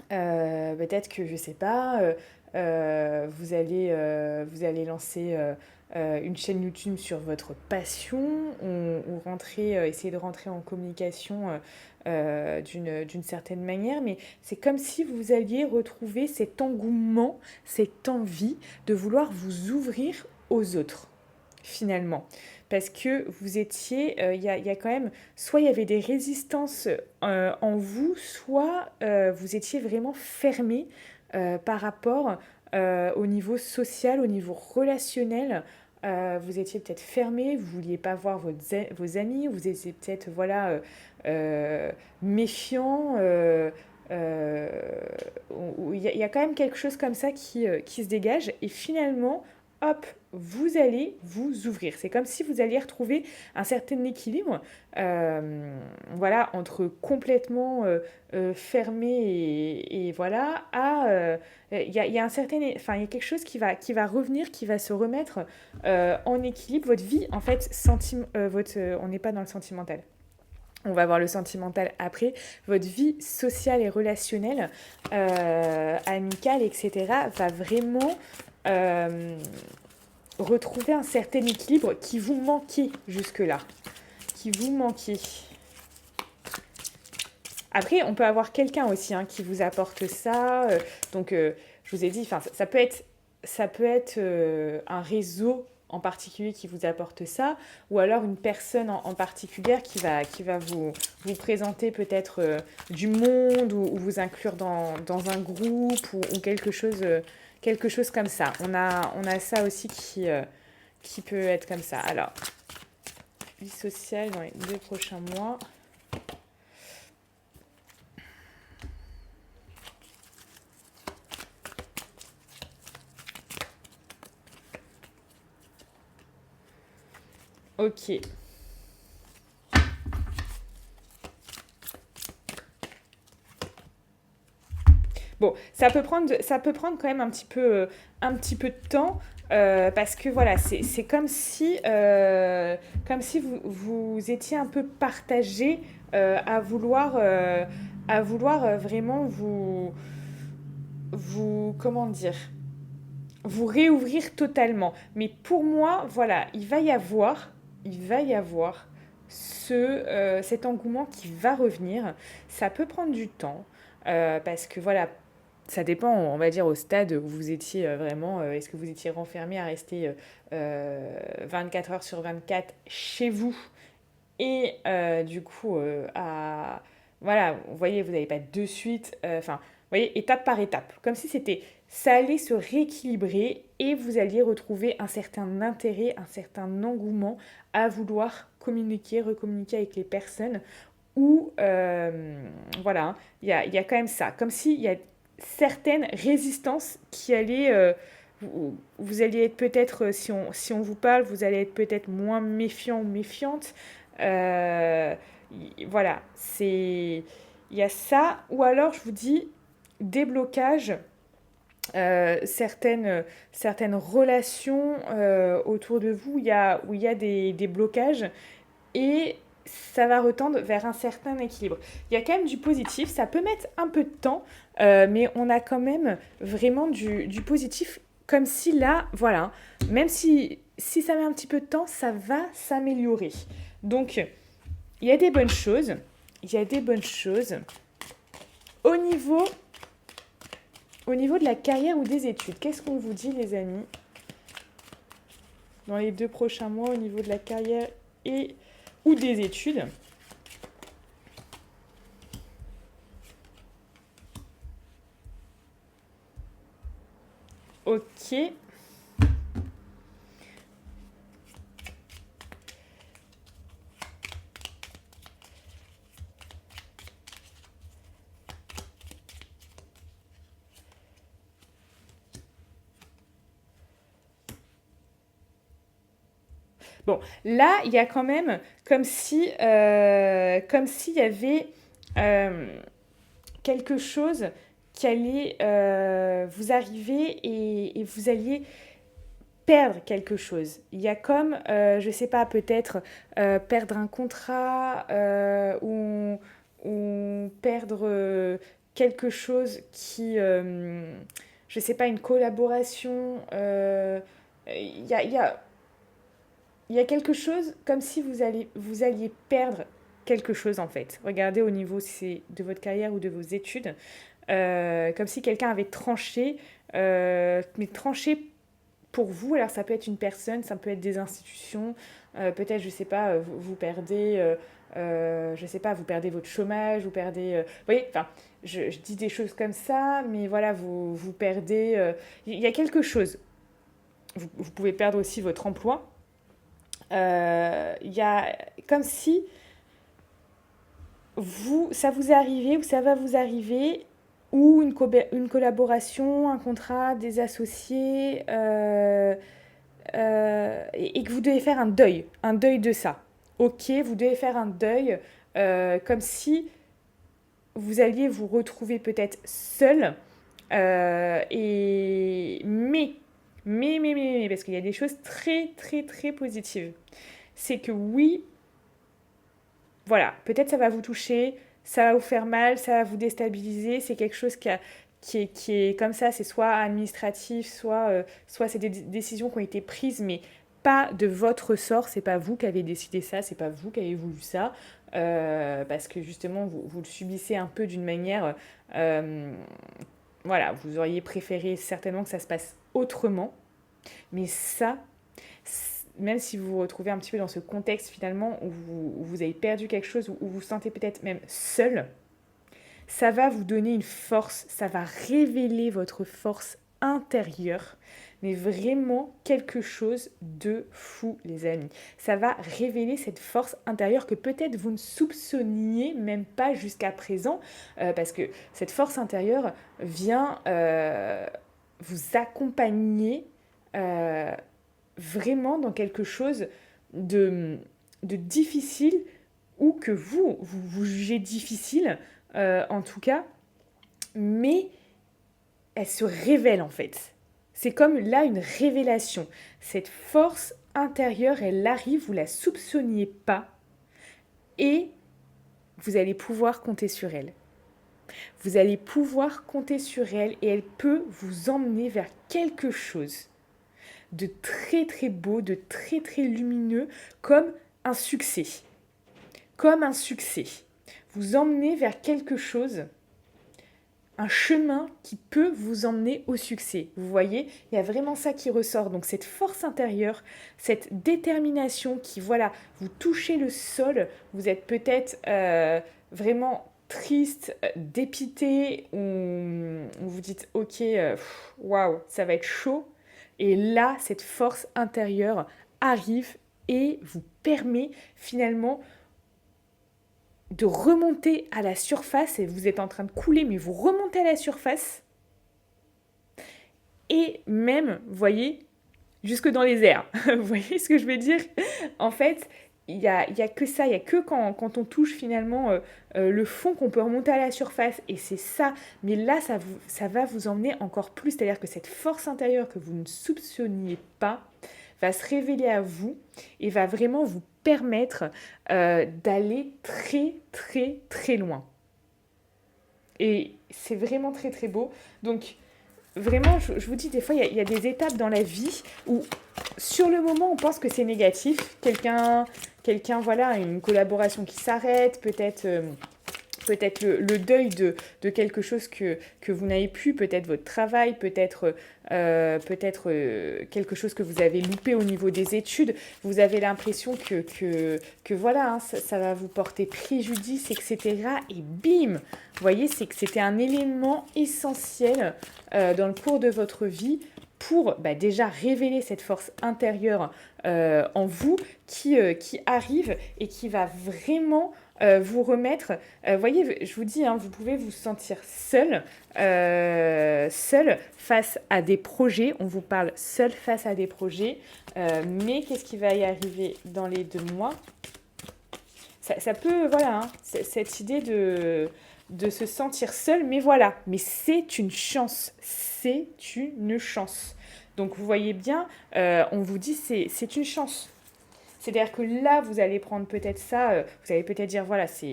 peut-être que je sais pas, vous allez lancer une chaîne YouTube sur votre passion ou rentrer, essayer de rentrer en communication d'une certaine manière, mais c'est comme si vous alliez retrouver cet engouement, cette envie de vouloir vous ouvrir aux autres, finalement. Parce que vous étiez, y a quand même, soit il y avait des résistances en vous, soit vous étiez vraiment fermé par rapport au niveau social, au niveau relationnel. Vous étiez peut-être fermé, vous vouliez pas voir vos amis, vous étiez peut-être voilà méfiant. Euh, il y a quand même quelque chose comme ça qui se dégage et finalement, hop, vous allez vous ouvrir. C'est comme si vous alliez retrouver un certain équilibre voilà, entre complètement fermé et voilà, il y a un certain, enfin, il y a quelque chose qui va revenir, qui va se remettre en équilibre. Votre vie, en fait, on n'est pas dans le sentimental. On va voir le sentimental après. Votre vie sociale et relationnelle, amicale, etc., va vraiment retrouver un certain équilibre qui vous manquait jusque-là. Qui vous manquait. Après, on peut avoir quelqu'un aussi hein, qui vous apporte ça. Donc, je vous ai dit, ça peut être un réseau en particulier qui vous apporte ça, ou alors une personne en particulier qui va vous présenter peut-être du monde ou vous inclure dans un groupe ou quelque chose comme ça. On a ça aussi qui peut être comme ça. Alors, vie sociale dans les 2 prochains mois. Ok. Bon, ça peut prendre quand même un petit peu de temps parce que voilà, c'est comme si vous étiez un peu partagé à vouloir vraiment comment dire, vous réouvrir totalement. Mais pour moi, voilà, il va y avoir cet engouement qui va revenir. Ça peut prendre du temps parce que voilà, ça dépend, on va dire, au stade où vous étiez vraiment. Est-ce que vous étiez renfermé à rester 24 heures sur 24 chez vous et du coup, voilà, vous voyez, vous n'avez pas de suite, enfin, vous voyez, étape par étape, comme si ça allait se rééquilibrer et vous alliez retrouver un certain intérêt, un certain engouement à vouloir communiquer, recommuniquer avec les personnes où, voilà, il y a quand même ça, comme s'il y a certaines résistances qui allaient, vous alliez être peut-être, si on vous parle, vous allez être peut-être moins méfiant ou méfiante. Euh, voilà, il y a ça. Ou alors, je vous dis, déblocage, certaines relations autour de vous où il y a des blocages et ça va retendre vers un certain équilibre. Il y a quand même du positif, ça peut mettre un peu de temps, mais on a quand même vraiment du positif, comme si là, voilà, même si ça met un petit peu de temps, ça va s'améliorer. Donc, il y a des bonnes choses, il y a des bonnes choses. Au niveau, au niveau de la carrière ou des études, qu'est-ce qu'on vous dit les amis dans les 2 prochains mois au niveau de la carrière et ou des études? Ok. Bon, là, il y a quand même comme s'il y avait euh, quelque chose qui allait vous arriver et vous alliez perdre quelque chose. Il y a comme, je sais pas, peut-être perdre un contrat ou perdre quelque chose je sais pas, une collaboration. Il y a quelque chose comme si vous alliez perdre quelque chose en fait. Regardez au niveau de votre carrière ou de vos études, comme si quelqu'un avait tranché, mais tranché pour vous. Alors ça peut être une personne, ça peut être des institutions, peut-être, je sais pas, vous perdez, je sais pas, vous perdez votre chômage, vous perdez, vous voyez, enfin, je dis des choses comme ça, mais voilà, vous perdez, il y a quelque chose. Vous pouvez perdre aussi votre emploi. Il y a comme si ça vous est arrivé ou ça va vous arriver, ou une collaboration, un contrat, des associés, et que vous devez faire un deuil de ça. Ok, vous devez faire un deuil, comme si vous alliez vous retrouver peut-être seul, parce qu'il y a des choses très, très, très positives. C'est que oui, voilà, peut-être ça va vous toucher, ça va vous faire mal, ça va vous déstabiliser. C'est quelque chose qui est comme ça, c'est soit administratif, soit c'est des décisions qui ont été prises, mais pas de votre sort. C'est pas vous qui avez décidé ça, c'est pas vous qui avez voulu ça, parce que justement vous le subissez un peu d'une manière. euh, voilà, vous auriez préféré certainement que ça se passe autrement, mais ça, même si vous vous retrouvez un petit peu dans ce contexte finalement où vous avez perdu quelque chose, où vous vous sentez peut-être même seul, ça va vous donner une force, ça va révéler votre force intérieure, mais vraiment quelque chose de fou, les amis. Ça va révéler cette force intérieure que peut-être vous ne soupçonniez même pas jusqu'à présent, parce que cette force intérieure vient vous accompagner euh, vraiment dans quelque chose de, de difficile ou que vous jugez difficile, en tout cas, mais elle se révèle en fait. C'est comme là une révélation. Cette force intérieure, elle arrive, vous la soupçonniez pas, et vous allez pouvoir compter sur elle. Vous allez pouvoir compter sur elle et elle peut vous emmener vers quelque chose de très très beau, de très très lumineux, comme un succès. Comme un succès. Vous emmener vers quelque chose, un chemin qui peut vous emmener au succès. Vous voyez, il y a vraiment ça qui ressort. Donc cette force intérieure, cette détermination qui, voilà, vous touchez le sol, vous êtes peut-être vraiment triste, dépité, ou vous dites, ok, waouh, ça va être chaud. Et là, cette force intérieure arrive et vous permet finalement de remonter à la surface, et vous êtes en train de couler, mais vous remontez à la surface, et même, vous voyez, jusque dans les airs. Vous voyez ce que je veux dire? En fait, il y a que ça, il y a que quand on touche finalement le fond qu'on peut remonter à la surface, et c'est ça. Mais là, ça va vous emmener encore plus, c'est-à-dire que cette force intérieure que vous ne soupçonniez pas va se révéler à vous et va vraiment vous permettre d'aller très très très loin. Et c'est vraiment très très beau. Donc vraiment, je vous dis, des fois, il y a des étapes dans la vie où, sur le moment, on pense que c'est négatif. Voilà, une collaboration qui s'arrête, peut-être le deuil de quelque chose que vous n'avez plus, peut-être votre travail, peut-être quelque chose que vous avez loupé au niveau des études. Vous avez l'impression que voilà, hein, ça va vous porter préjudice, etc. Et bim! Vous voyez, c'est que c'était un élément essentiel dans le cours de votre vie pour déjà révéler cette force intérieure en vous qui arrive et qui va vraiment vous remettre. Voyez, je vous dis, hein, vous pouvez vous sentir seul face à des projets. On vous parle seul face à des projets. Mais qu'est-ce qui va y arriver dans les 2 mois? Ça peut, voilà, hein, cette idée de se sentir seul, mais voilà, mais c'est une chance, c'est une chance. Donc vous voyez bien, on vous dit c'est une chance. C'est-à-dire que là, vous allez prendre peut-être ça, vous allez peut-être dire, voilà, ça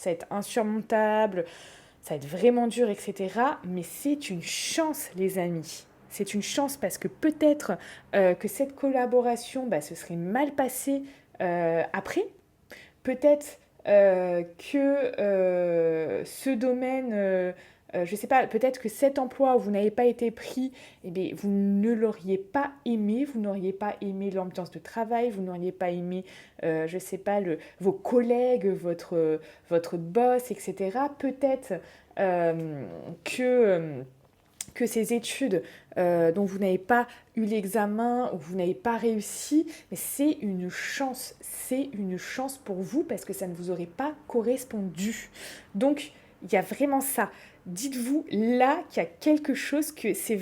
va être insurmontable, ça va être vraiment dur, etc. Mais c'est une chance, les amis. C'est une chance parce que peut-être que cette collaboration se serait mal passée après. Peut-être que ce domaine, je ne sais pas, peut-être que cet emploi où vous n'avez pas été pris, eh bien, vous ne l'auriez pas aimé, vous n'auriez pas aimé l'ambiance de travail, vous n'auriez pas aimé, je ne sais pas, vos collègues, votre boss, etc. Peut-être que ces études dont vous n'avez pas eu l'examen ou vous n'avez pas réussi, mais c'est une chance pour vous parce que ça ne vous aurait pas correspondu. Donc, il y a vraiment ça. Dites-vous là qu'il y a quelque chose que c'est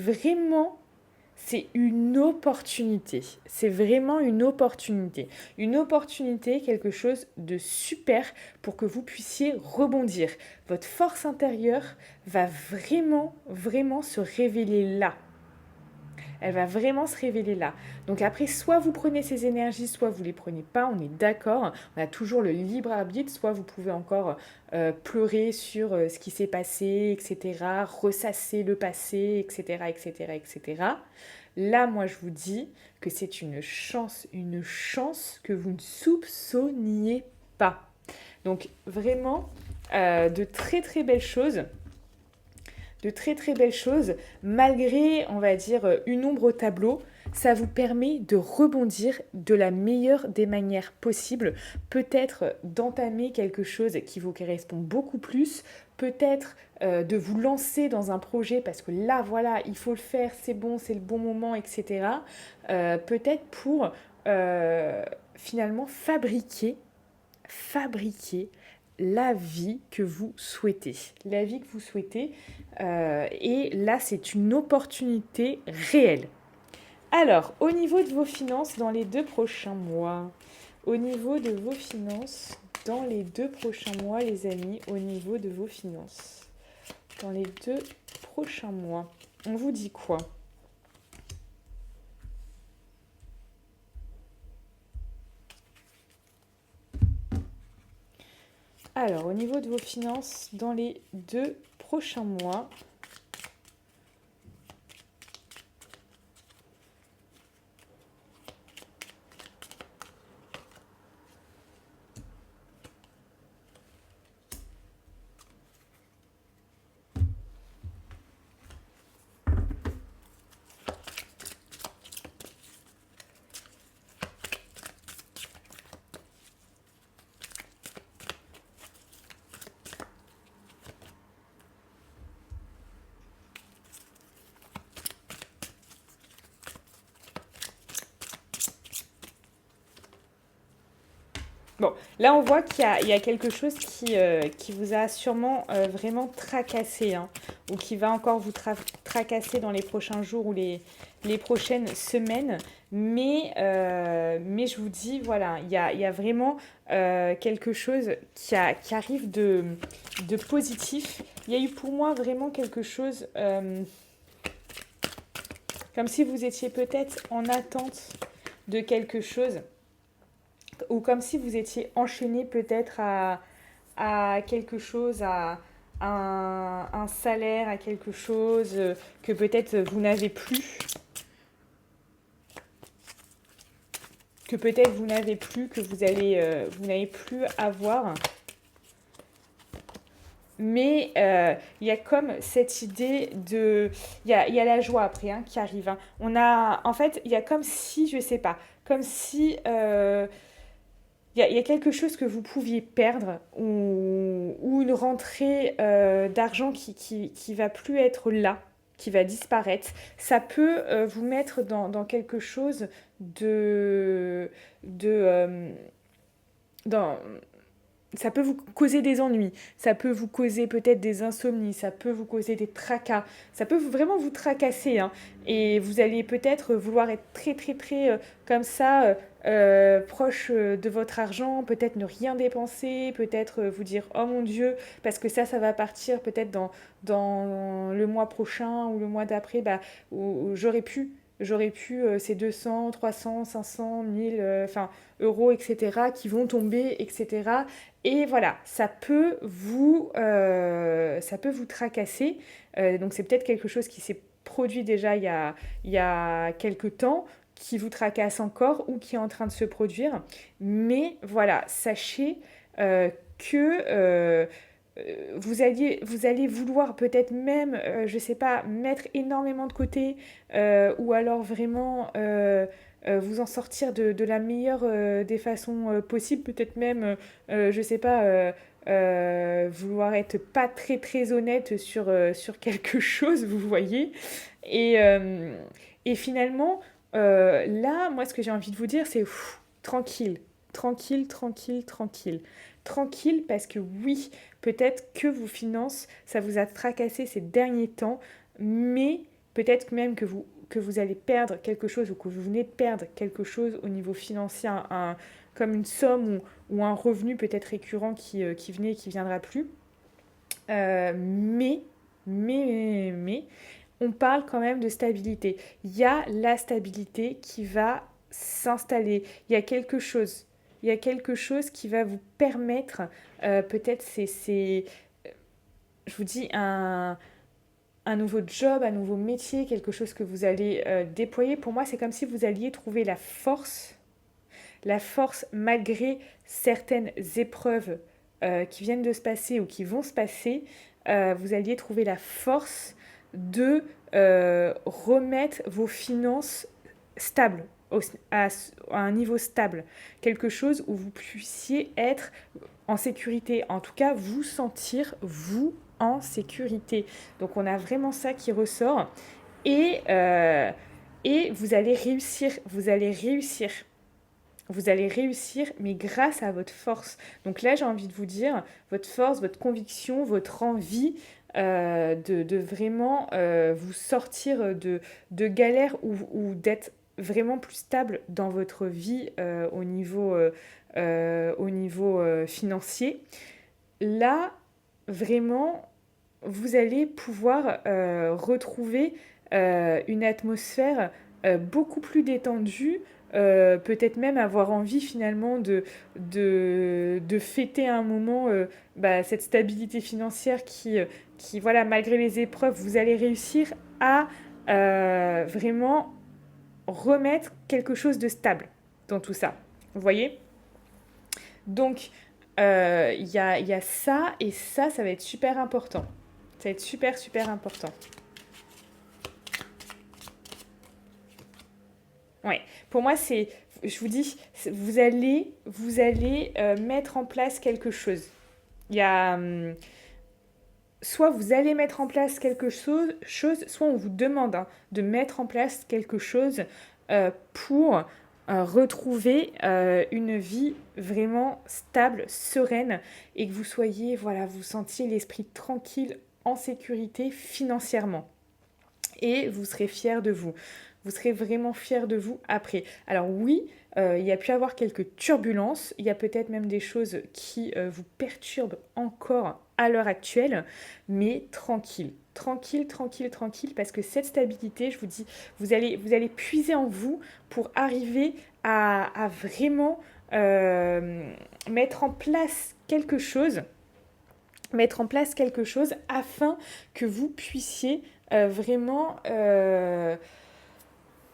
une opportunité. C'est vraiment une opportunité. Une opportunité, quelque chose de super pour que vous puissiez rebondir. Votre force intérieure va vraiment, vraiment se révéler là. Elle va vraiment se révéler là. Donc après, soit vous prenez ces énergies, soit vous ne les prenez pas, on est d'accord. On a toujours le libre arbitre, soit vous pouvez encore pleurer sur ce qui s'est passé, etc., ressasser le passé, etc., etc., etc. Là, moi, je vous dis que c'est une chance que vous ne soupçonniez pas. Donc vraiment, de très très belles choses. De très très belles choses, malgré, on va dire, une ombre au tableau, ça vous permet de rebondir de la meilleure des manières possibles, peut-être d'entamer quelque chose qui vous correspond beaucoup plus, peut-être de vous lancer dans un projet parce que là, voilà, il faut le faire, c'est bon, c'est le bon moment, etc. Peut-être pour finalement fabriquer la vie que vous souhaitez. La vie que vous souhaitez. Et là, c'est une opportunité réelle. Alors, au niveau de vos finances dans les 2 prochains mois, au niveau de vos finances dans les 2 prochains mois, les amis, au niveau de vos finances dans les 2 prochains mois, on vous dit quoi ? Alors, au niveau de vos finances dans les 2 prochains mois, bon, là on voit qu'il y a quelque chose qui vous a sûrement vraiment tracassé, hein, ou qui va encore vous tracasser dans les prochains jours ou les prochaines semaines. Mais je vous dis, voilà, il y a vraiment quelque chose qui arrive de positif. Il y a eu pour moi vraiment quelque chose comme si vous étiez peut-être en attente de quelque chose. Ou comme si vous étiez enchaîné peut-être à quelque chose, à un salaire, à quelque chose que peut-être vous n'avez plus, que vous n'avez plus avoir. Mais il y a comme cette idée de... Il y a la joie après qui arrive. Hein. En fait, il y a comme si, je sais pas, comme si... il y a quelque chose que vous pouviez perdre ou une rentrée d'argent qui va plus être là. qui va disparaître. Ça peut vous mettre dans quelque chose de dans, ça peut vous causer des ennuis, ça peut vous causer peut-être des insomnies, ça peut vous causer des tracas, ça peut vraiment vous tracasser, hein. Et vous allez peut-être vouloir être très très très comme ça, proche de votre argent, peut-être ne rien dépenser, peut-être vous dire oh mon Dieu, parce que ça va partir peut-être dans le mois prochain ou le mois d'après, bah, où j'aurais pu ces 200, 300, 500, 1000, enfin euros, etc., qui vont tomber, etc. Et voilà, ça peut vous tracasser. Donc c'est peut-être quelque chose qui s'est produit déjà il y a quelques temps, qui vous tracasse encore ou qui est en train de se produire. Mais voilà, sachez que vous allez vouloir peut-être même, je sais pas, mettre énormément de côté ou alors vraiment vous en sortir de la meilleure des façons possibles, peut-être même, je sais pas, vouloir être pas très très honnête sur quelque chose, vous voyez. Et, euh, et finalement, là, moi, ce que j'ai envie de vous dire, c'est tranquille, tranquille, tranquille, tranquille. Tranquille parce que oui, peut-être que vos finances, ça vous a tracassé ces derniers temps, mais peut-être même que vous allez perdre quelque chose ou que vous venez de perdre quelque chose au niveau financier, comme une somme ou un revenu peut-être récurrent qui venait et qui ne viendra plus. Euh, mais, mais, on parle quand même de stabilité. Il y a la stabilité qui va s'installer. Il y a quelque chose. Il y a quelque chose qui va vous permettre, peut-être je vous dis, un nouveau job, un nouveau métier, quelque chose que vous allez déployer. Pour moi, c'est comme si vous alliez trouver la force malgré certaines épreuves qui viennent de se passer ou qui vont se passer, vous alliez trouver la force de remettre vos finances stables, à un niveau stable, quelque chose où vous puissiez être en sécurité, en tout cas vous sentir, vous, en sécurité. Donc on a vraiment ça qui ressort et, euh, et vous allez réussir. Vous allez réussir, mais grâce à votre force. Donc là, j'ai envie de vous dire, votre force, votre conviction, votre envie de vraiment vous sortir de galères ou d'être vraiment plus stable dans votre vie au niveau financier. Là, vraiment, vous allez pouvoir retrouver une atmosphère beaucoup plus détendue, peut-être même avoir envie finalement de fêter un moment bah, cette stabilité financière qui, voilà, malgré les épreuves, vous allez réussir à vraiment remettre quelque chose de stable dans tout ça. Vous voyez? Donc, il y a ça, et ça va être super important. Ça va être super, super important. Ouais, pour moi, je vous dis, vous allez mettre en place quelque chose. Il y a, soit vous allez mettre en place quelque chose, soit on vous demande hein, de mettre en place quelque chose pour retrouver une vie vraiment stable, sereine, et que vous soyez, voilà, vous sentiez l'esprit tranquille, en sécurité financièrement. Et vous serez fiers de vous. Vous serez vraiment fiers de vous après. Alors oui, il y a pu avoir quelques turbulences, il y a peut-être même des choses qui vous perturbent encore à l'heure actuelle, mais tranquille. Tranquille, tranquille, tranquille, parce que cette stabilité, je vous dis, vous allez puiser en vous pour arriver à vraiment mettre en place quelque chose, afin que vous puissiez vraiment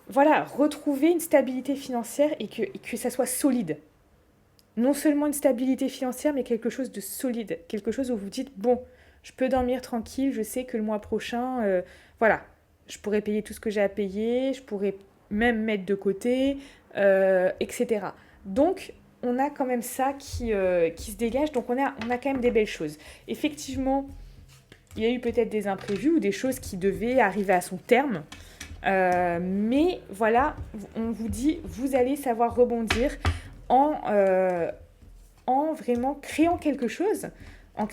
voilà, retrouver une stabilité financière et que ça soit solide. Non seulement une stabilité financière, mais quelque chose de solide. Quelque chose où vous dites, bon, je peux dormir tranquille, je sais que le mois prochain, voilà, je pourrais payer tout ce que j'ai à payer, je pourrais même mettre de côté, etc. Donc, on a quand même ça qui se dégage, donc on a quand même des belles choses. Effectivement, il y a eu peut-être des imprévus ou des choses qui devaient arriver à son terme. Mais voilà, on vous dit, vous allez savoir rebondir en vraiment créant quelque chose, en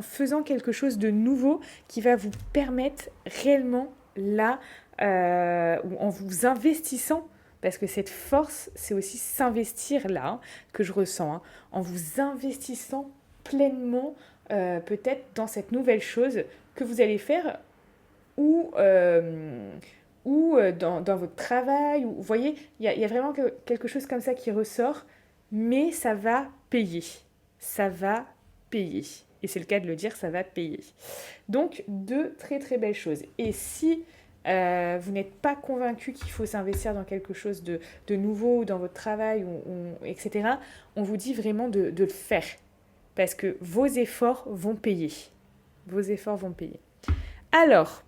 faisant quelque chose de nouveau qui va vous permettre réellement là, ou en vous investissant, parce que cette force, c'est aussi s'investir là, hein, que je ressens, hein, en vous investissant pleinement, peut-être dans cette nouvelle chose que vous allez faire ou dans votre travail. Ou, vous voyez, il y a vraiment quelque chose comme ça qui ressort, mais ça va payer. Ça va payer. Et c'est le cas de le dire, ça va payer. Donc, deux très très belles choses. Et si vous n'êtes pas convaincu qu'il faut s'investir dans quelque chose de nouveau dans votre travail, etc., on vous dit vraiment de le faire. Parce que vos efforts vont payer. Vos efforts vont payer. Alors,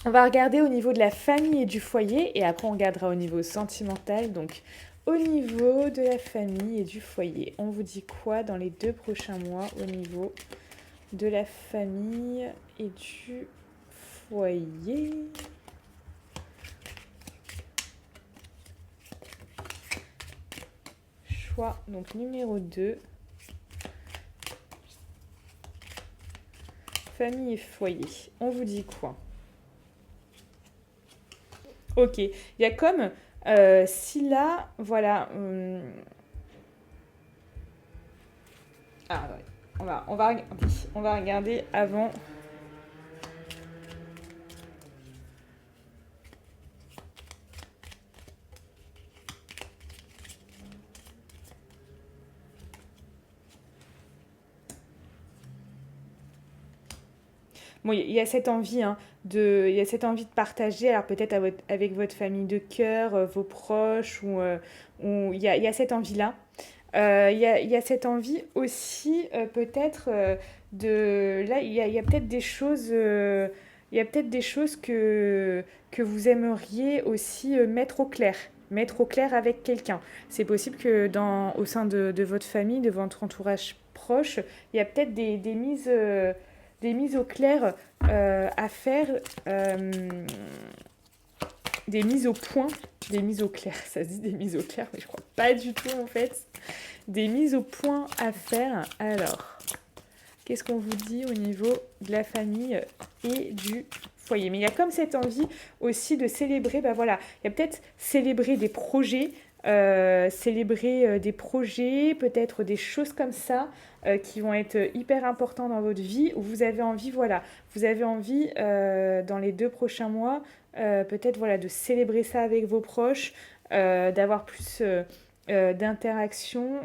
on va regarder au niveau de la famille et du foyer, et après on regardera au niveau sentimental. Donc, au niveau de la famille et du foyer, on vous dit quoi dans les 2 prochains mois au niveau de la famille et du foyer? Choix, donc numéro 2. Famille et foyer. On vous dit quoi? Ok, il y a comme si là, voilà. Ah ouais, on va regarder avant. Bon, il y a cette envie, hein, il y a cette envie de partager, alors peut-être avec votre famille de cœur, vos proches, ou il y a cette envie-là. Il y a cette envie aussi, peut-être, de... Là, il y a peut-être des choses... il y a peut-être des choses que vous aimeriez aussi mettre au clair. Mettre au clair avec quelqu'un. C'est possible que au sein de votre famille, de votre entourage proche, il y a peut-être des mises au clair à faire, des mises au point, des mises au clair, ça se dit des mises au clair, mais je crois pas du tout en fait. Des mises au point à faire. Alors, qu'est-ce qu'on vous dit au niveau de la famille et du foyer? Mais il y a comme cette envie aussi de célébrer, bah voilà, il y a peut-être célébrer des projets, peut-être des choses comme ça qui vont être hyper importants dans votre vie, où vous avez envie, voilà, vous avez envie dans les 2 prochains mois, peut-être voilà, de célébrer ça avec vos proches, d'avoir plus d'interaction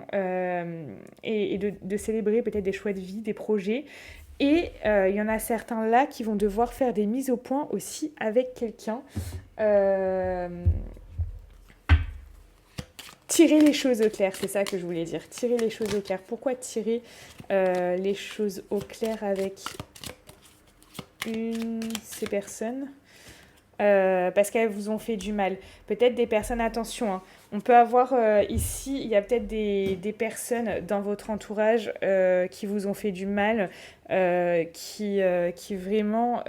et de célébrer peut-être des choix de vie, des projets. Et il y en a certains là qui vont devoir faire des mises au point aussi avec quelqu'un. Tirer les choses au clair, c'est ça que je voulais dire. Tirer les choses au clair. Pourquoi tirer les choses au clair avec ces personnes? Parce qu'elles vous ont fait du mal. Peut-être des personnes, attention, hein, on peut avoir ici, il y a peut-être des personnes dans votre entourage qui vous ont fait du mal, qui vraiment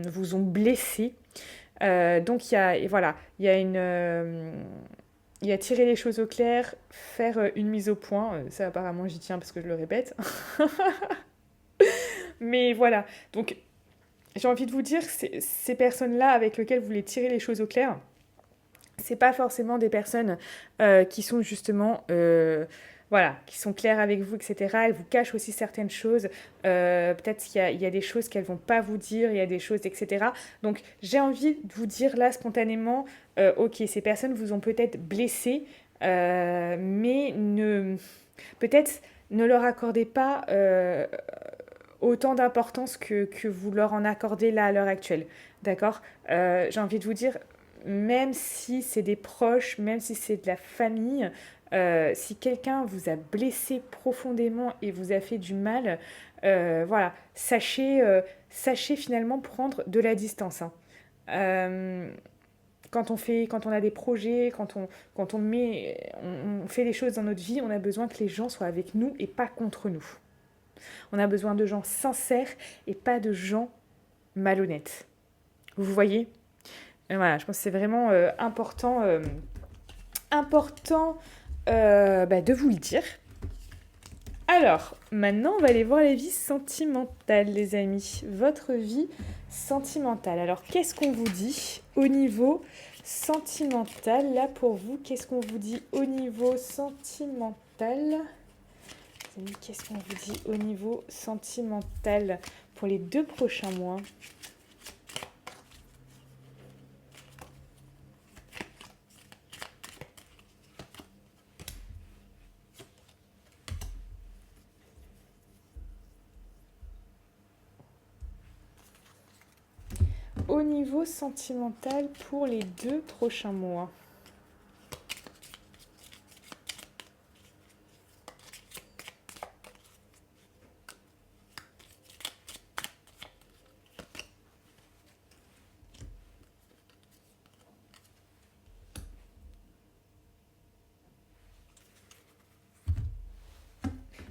vous ont blessé. Donc voilà, il y a il y a tirer les choses au clair, faire une mise au point. Ça apparemment j'y tiens parce que je le répète. Mais voilà, donc j'ai envie de vous dire, ces personnes-là avec lesquelles vous voulez tirer les choses au clair, c'est pas forcément des personnes qui sont justement, voilà, qui sont claires avec vous, etc. Elles vous cachent aussi certaines choses. Peut-être qu'il y a des choses qu'elles vont pas vous dire, il y a des choses, etc. Donc j'ai envie de vous dire là spontanément, ok, ces personnes vous ont peut-être blessé, mais peut-être ne leur accordez pas autant d'importance que vous leur en accordez là à l'heure actuelle. D'accord? J'ai envie de vous dire, même si c'est des proches, même si c'est de la famille, si quelqu'un vous a blessé profondément et vous a fait du mal, voilà, sachez finalement prendre de la distance. Hein. Quand on a des projets, quand on fait les choses dans notre vie, on a besoin que les gens soient avec nous et pas contre nous. On a besoin de gens sincères et pas de gens malhonnêtes. Vous voyez? Et voilà, je pense que c'est vraiment important de vous le dire. Alors, maintenant, on va aller voir la vie sentimentale, les amis. Votre vie sentimentale. Alors, qu'est-ce qu'on vous dit au niveau sentimental? Là, pour vous, qu'est-ce qu'on vous dit au niveau sentimental? Les amis, qu'est-ce qu'on vous dit au niveau sentimental pour les 2 prochains mois? Au niveau sentimental pour les 2 prochains mois.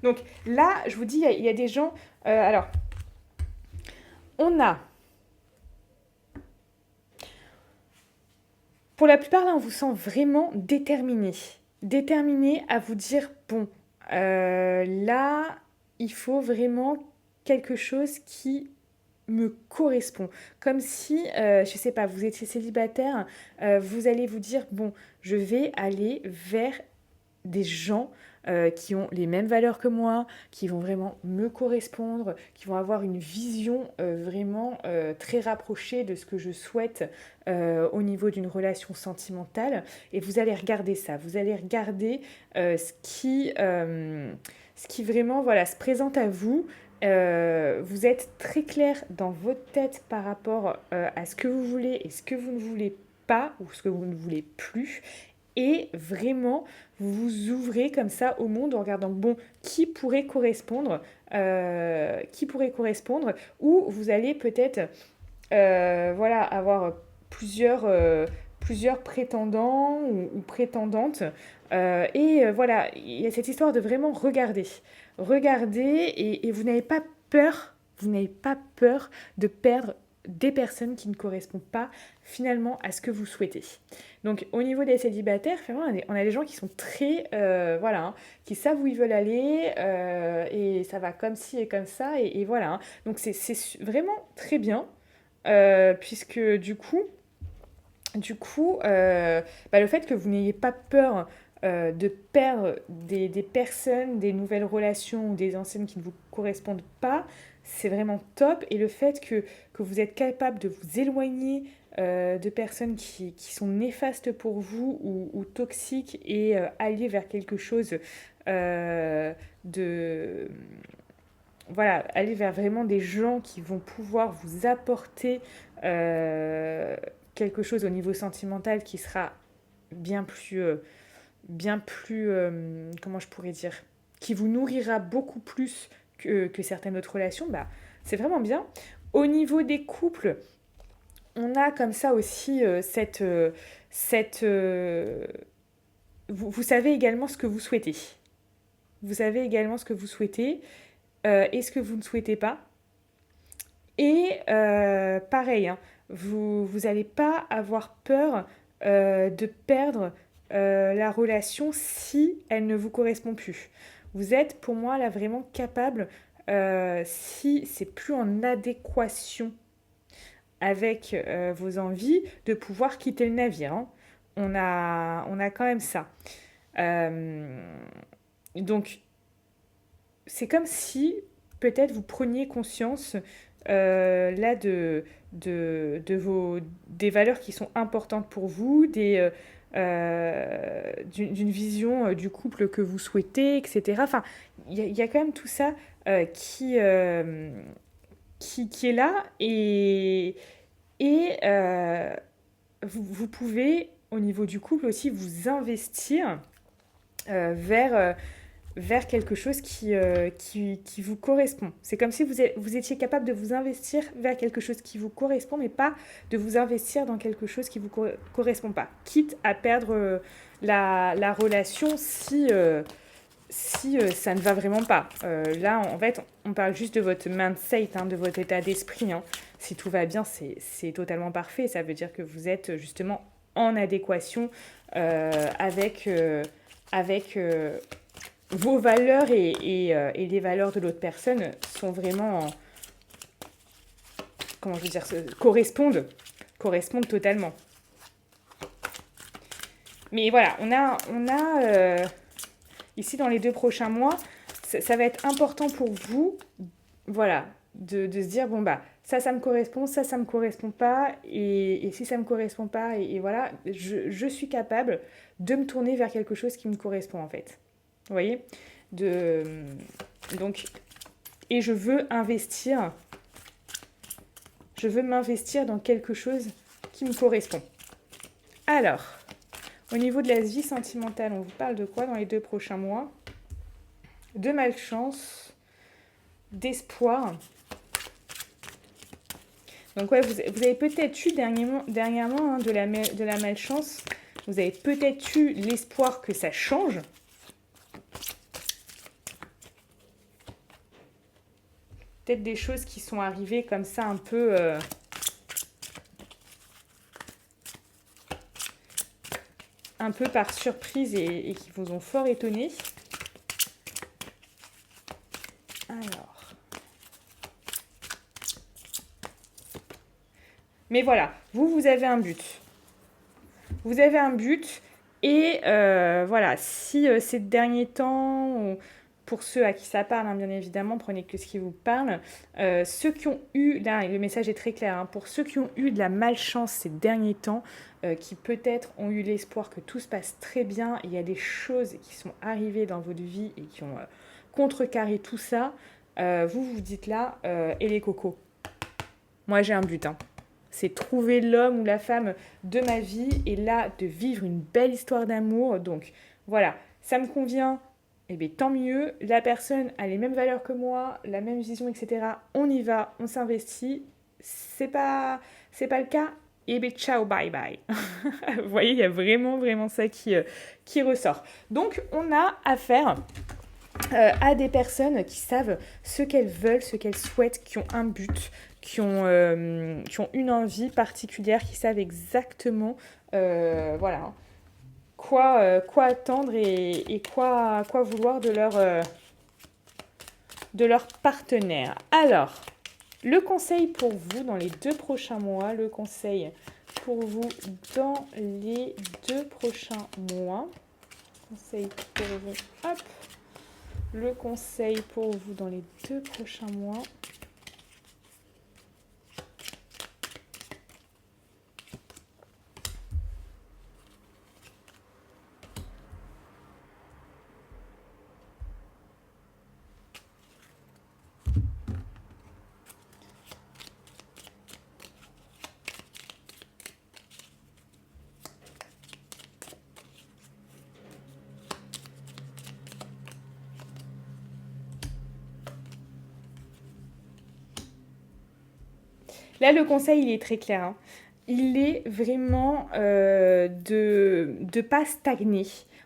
Donc là, je vous dis, il y a des gens... alors, on a... Pour la plupart, là, on vous sent vraiment déterminé. Déterminé à vous dire, bon, là, il faut vraiment quelque chose qui me correspond. Comme si, je sais pas, vous étiez célibataire, vous allez vous dire, bon, je vais aller vers des gens qui ont les mêmes valeurs que moi, qui vont vraiment me correspondre, qui vont avoir une vision vraiment très rapprochée de ce que je souhaite au niveau d'une relation sentimentale. Et vous allez regarder ça, vous allez regarder ce qui vraiment voilà, se présente à vous. Vous êtes très clair dans votre tête par rapport à ce que vous voulez et ce que vous ne voulez pas ou ce que vous ne voulez plus. Et vraiment, vous vous ouvrez comme ça au monde en regardant, bon, qui pourrait correspondre, ou vous allez peut-être voilà, avoir plusieurs prétendants ou prétendantes. Voilà, il y a cette histoire de vraiment regarder. Regarder et vous n'avez pas peur, de perdre des personnes qui ne correspondent pas finalement à ce que vous souhaitez. Donc au niveau des célibataires, on a des gens qui sont très, voilà, hein, qui savent où ils veulent aller et ça va comme ci et comme ça et voilà. Hein. Donc c'est vraiment très bien puisque du coup le fait que vous n'ayez pas peur de perdre des personnes, des nouvelles relations ou des anciennes qui ne vous correspondent pas, c'est vraiment top. Et le fait que vous êtes capable de vous éloigner de personnes qui sont néfastes pour vous ou toxiques et aller vers quelque chose de... Voilà, aller vers vraiment des gens qui vont pouvoir vous apporter quelque chose au niveau sentimental qui sera bien plus comment je pourrais dire, qui vous nourrira beaucoup plus que certaines autres relations, bah, c'est vraiment bien. Au niveau des couples, on a comme ça aussi vous savez également ce que vous souhaitez. Vous savez également ce que vous souhaitez et ce que vous ne souhaitez pas. Et pareil, hein, vous n'allez pas avoir peur de perdre la relation si elle ne vous correspond plus. Vous êtes pour moi là vraiment capable, si c'est plus en adéquation avec vos envies, de pouvoir quitter le navire. Hein. On a quand même ça. Donc c'est comme si peut-être vous preniez conscience là des valeurs qui sont importantes pour vous, d'une vision du couple que vous souhaitez, etc. Enfin, il y a quand même tout ça qui est là et vous pouvez, au niveau du couple aussi, vous investir vers quelque chose qui vous correspond. C'est comme si vous étiez capable de vous investir vers quelque chose qui vous correspond, mais pas de vous investir dans quelque chose qui ne vous correspond pas. Quitte à perdre la relation si si ça ne va vraiment pas. Là, en fait, on parle juste de votre mindset, hein, de votre état d'esprit. Hein. Si tout va bien, c'est totalement parfait. Ça veut dire que vous êtes justement en adéquation avec vos valeurs et les valeurs de l'autre personne sont vraiment, comment je veux dire, correspondent totalement. Mais voilà, ici dans les 2 prochains mois, ça va être important pour vous, voilà, de se dire, bon bah, ça me correspond, ça me correspond pas, et si ça me correspond pas, et voilà, je suis capable de me tourner vers quelque chose qui me correspond en fait. Vous voyez de, donc, et je veux m'investir dans quelque chose qui me correspond. Alors, au niveau de la vie sentimentale, on vous parle de quoi dans les 2 prochains mois? De malchance, d'espoir. Donc ouais, vous avez peut-être eu dernièrement hein, de la malchance. Vous avez peut-être eu l'espoir que ça change. Peut-être des choses qui sont arrivées comme ça un peu par surprise et qui vous ont fort étonné. Alors. Mais voilà, vous avez un but. Vous avez un but et voilà, si ces derniers temps, pour ceux à qui ça parle, hein, bien évidemment, prenez que ce qui vous parle, ceux qui ont eu, là, le message est très clair, hein, pour ceux qui ont eu de la malchance ces derniers temps, qui peut-être ont eu l'espoir que tout se passe très bien, il y a des choses qui sont arrivées dans votre vie et qui ont contrecarré tout ça, vous vous dites là, et les cocos, moi j'ai un but, hein. C'est trouver l'homme ou la femme de ma vie et là, de vivre une belle histoire d'amour. Donc, voilà, ça me convient, eh bien, tant mieux. La personne a les mêmes valeurs que moi, la même vision, etc. On y va, on s'investit. C'est pas le cas, eh bien, ciao, bye bye. Vous voyez, il y a vraiment, vraiment ça qui ressort. Donc, on a affaire à des personnes qui savent ce qu'elles veulent, ce qu'elles souhaitent, qui ont un but, qui ont une envie particulière, qui savent exactement voilà, quoi attendre et quoi vouloir de leur partenaire. Alors, le conseil pour vous dans les 2 prochains mois, conseil pour vous, hop, le conseil pour vous dans les 2 prochains mois. Là, le conseil, il est très clair. Hein. Il est vraiment de ne pas stagner.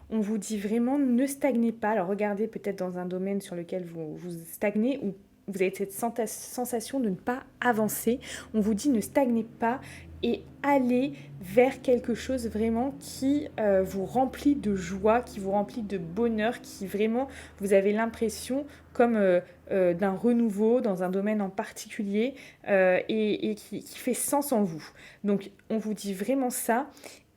On vous dit vraiment ne stagnez pas. Alors regardez peut-être dans un domaine sur lequel vous stagnez ou vous avez cette sensation de ne pas avancer. On vous dit ne stagnez pas et allez vers quelque chose vraiment qui vous remplit de joie, qui vous remplit de bonheur, qui vraiment, vous avez l'impression comme d'un renouveau dans un domaine en particulier et qui fait sens en vous. Donc on vous dit vraiment ça.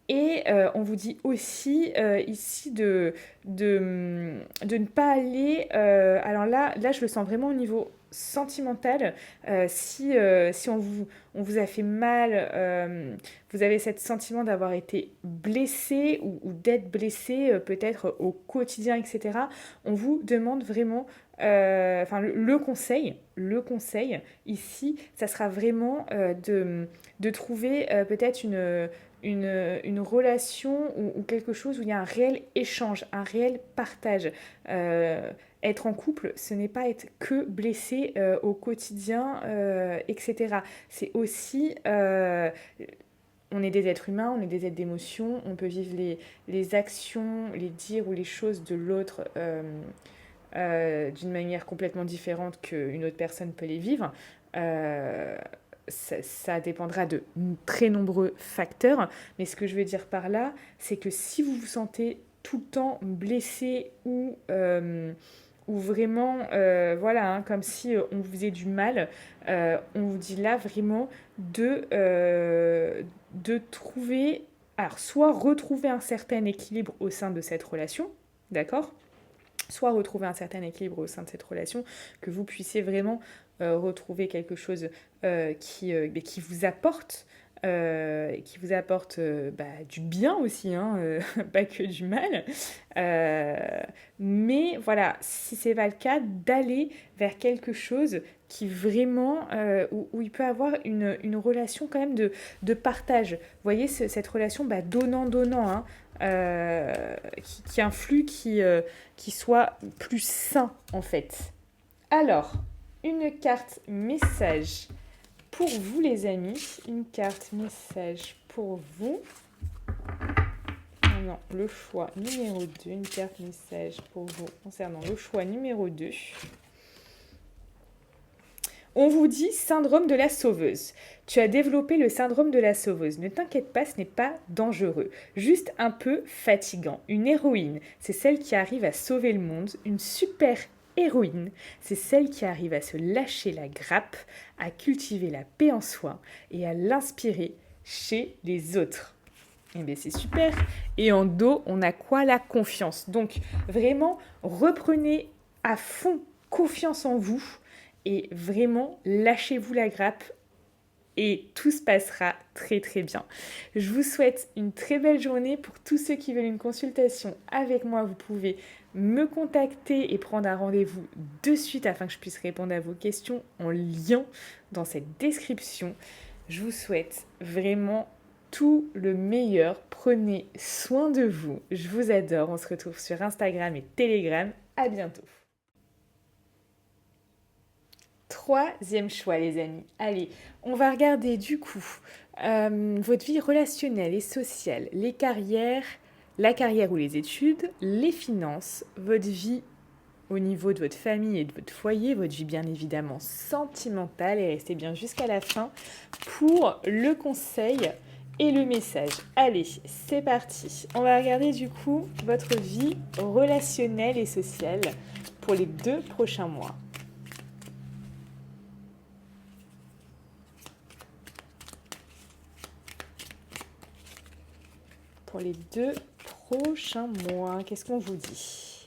Et on vous dit aussi ici de ne pas aller... alors là, je le sens vraiment au niveau sentimental. Si on vous a fait mal, vous avez ce sentiment d'avoir été blessé ou d'être blessé peut-être au quotidien, etc. On vous demande vraiment... Enfin, le conseil ici, ça sera vraiment de trouver peut-être une relation ou quelque chose où il y a un réel échange, un réel partage. Être en couple, ce n'est pas être que blessé au quotidien, etc. C'est aussi on est des êtres humains, on est des êtres d'émotion, on peut vivre les actions, les dires ou les choses de l'autre d'une manière complètement différente qu'une autre personne peut les vivre. Euh, ça dépendra de très nombreux facteurs, mais ce que je veux dire par là, c'est que si vous vous sentez tout le temps blessé ou vraiment, voilà, hein, comme si on vous faisait du mal, on vous dit là vraiment de trouver, alors soit retrouver un certain équilibre au sein de cette relation, d'accord, soit retrouver un certain équilibre au sein de cette relation, que vous puissiez vraiment retrouver quelque chose qui vous apporte du bien aussi, hein, pas que du mal. Euh, mais voilà, si c'est pas le cas, d'aller vers quelque chose qui vraiment, où il peut avoir une relation quand même de partage. Vous voyez, cette relation donnant-donnant, hein, qui un flux qui soit plus sain en fait. Alors, une carte message pour vous les amis, une carte message pour vous. Non, le choix numéro 2, une carte message pour vous concernant le choix numéro 2. On vous dit syndrome de la sauveuse. Tu as développé le syndrome de la sauveuse. Ne t'inquiète pas, ce n'est pas dangereux. Juste un peu fatigant. Une héroïne, c'est celle qui arrive à sauver le monde. Une super héroïne, c'est celle qui arrive à se lâcher la grappe, à cultiver la paix en soi et à l'inspirer chez les autres. Eh bien, c'est super. Et en dos, on a quoi? La confiance. Donc, vraiment, reprenez à fond confiance en vous et vraiment, lâchez-vous la grappe et tout se passera très très bien. Je vous souhaite une très belle journée. Pour tous ceux qui veulent une consultation avec moi, vous pouvez me contacter et prendre un rendez-vous de suite afin que je puisse répondre à vos questions en lien dans cette description. Je vous souhaite vraiment tout le meilleur. Prenez soin de vous. Je vous adore. On se retrouve sur Instagram et Telegram. À bientôt. Troisième choix, les amis. Allez, on va regarder du coup votre vie relationnelle et sociale, les carrières, la carrière ou les études, les finances, votre vie au niveau de votre famille et de votre foyer, votre vie bien évidemment sentimentale, et restez bien jusqu'à la fin pour le conseil et le message. Allez, c'est parti. On va regarder du coup votre vie relationnelle et sociale pour les 2 prochains mois. Pour les 2 prochains mois, qu'est-ce qu'on vous dit?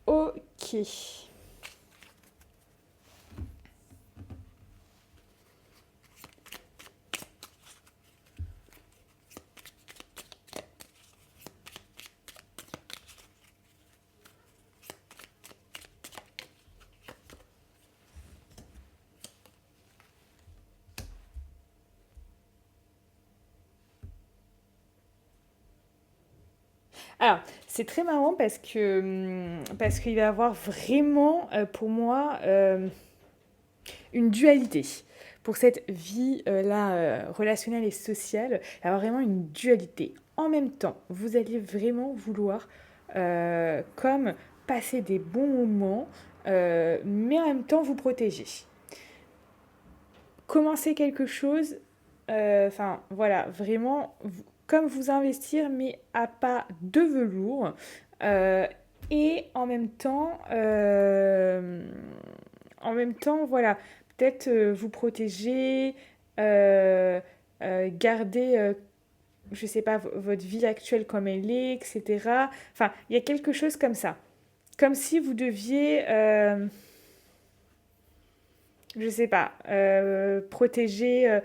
Ok. Alors, c'est très marrant parce qu'il va y avoir vraiment, pour moi, une dualité. Pour cette vie-là, relationnelle et sociale, il va y avoir vraiment une dualité. En même temps, vous allez vraiment vouloir, comme passer des bons moments, mais en même temps vous protéger. Commencer quelque chose, enfin voilà, vraiment comme vous investir, mais à pas de velours. euh, et en même temps, voilà, peut-être vous protéger, euh, garder, je sais pas, votre vie actuelle comme elle est, etc. Enfin, il y a quelque chose comme ça. Comme si vous deviez, je sais pas, protéger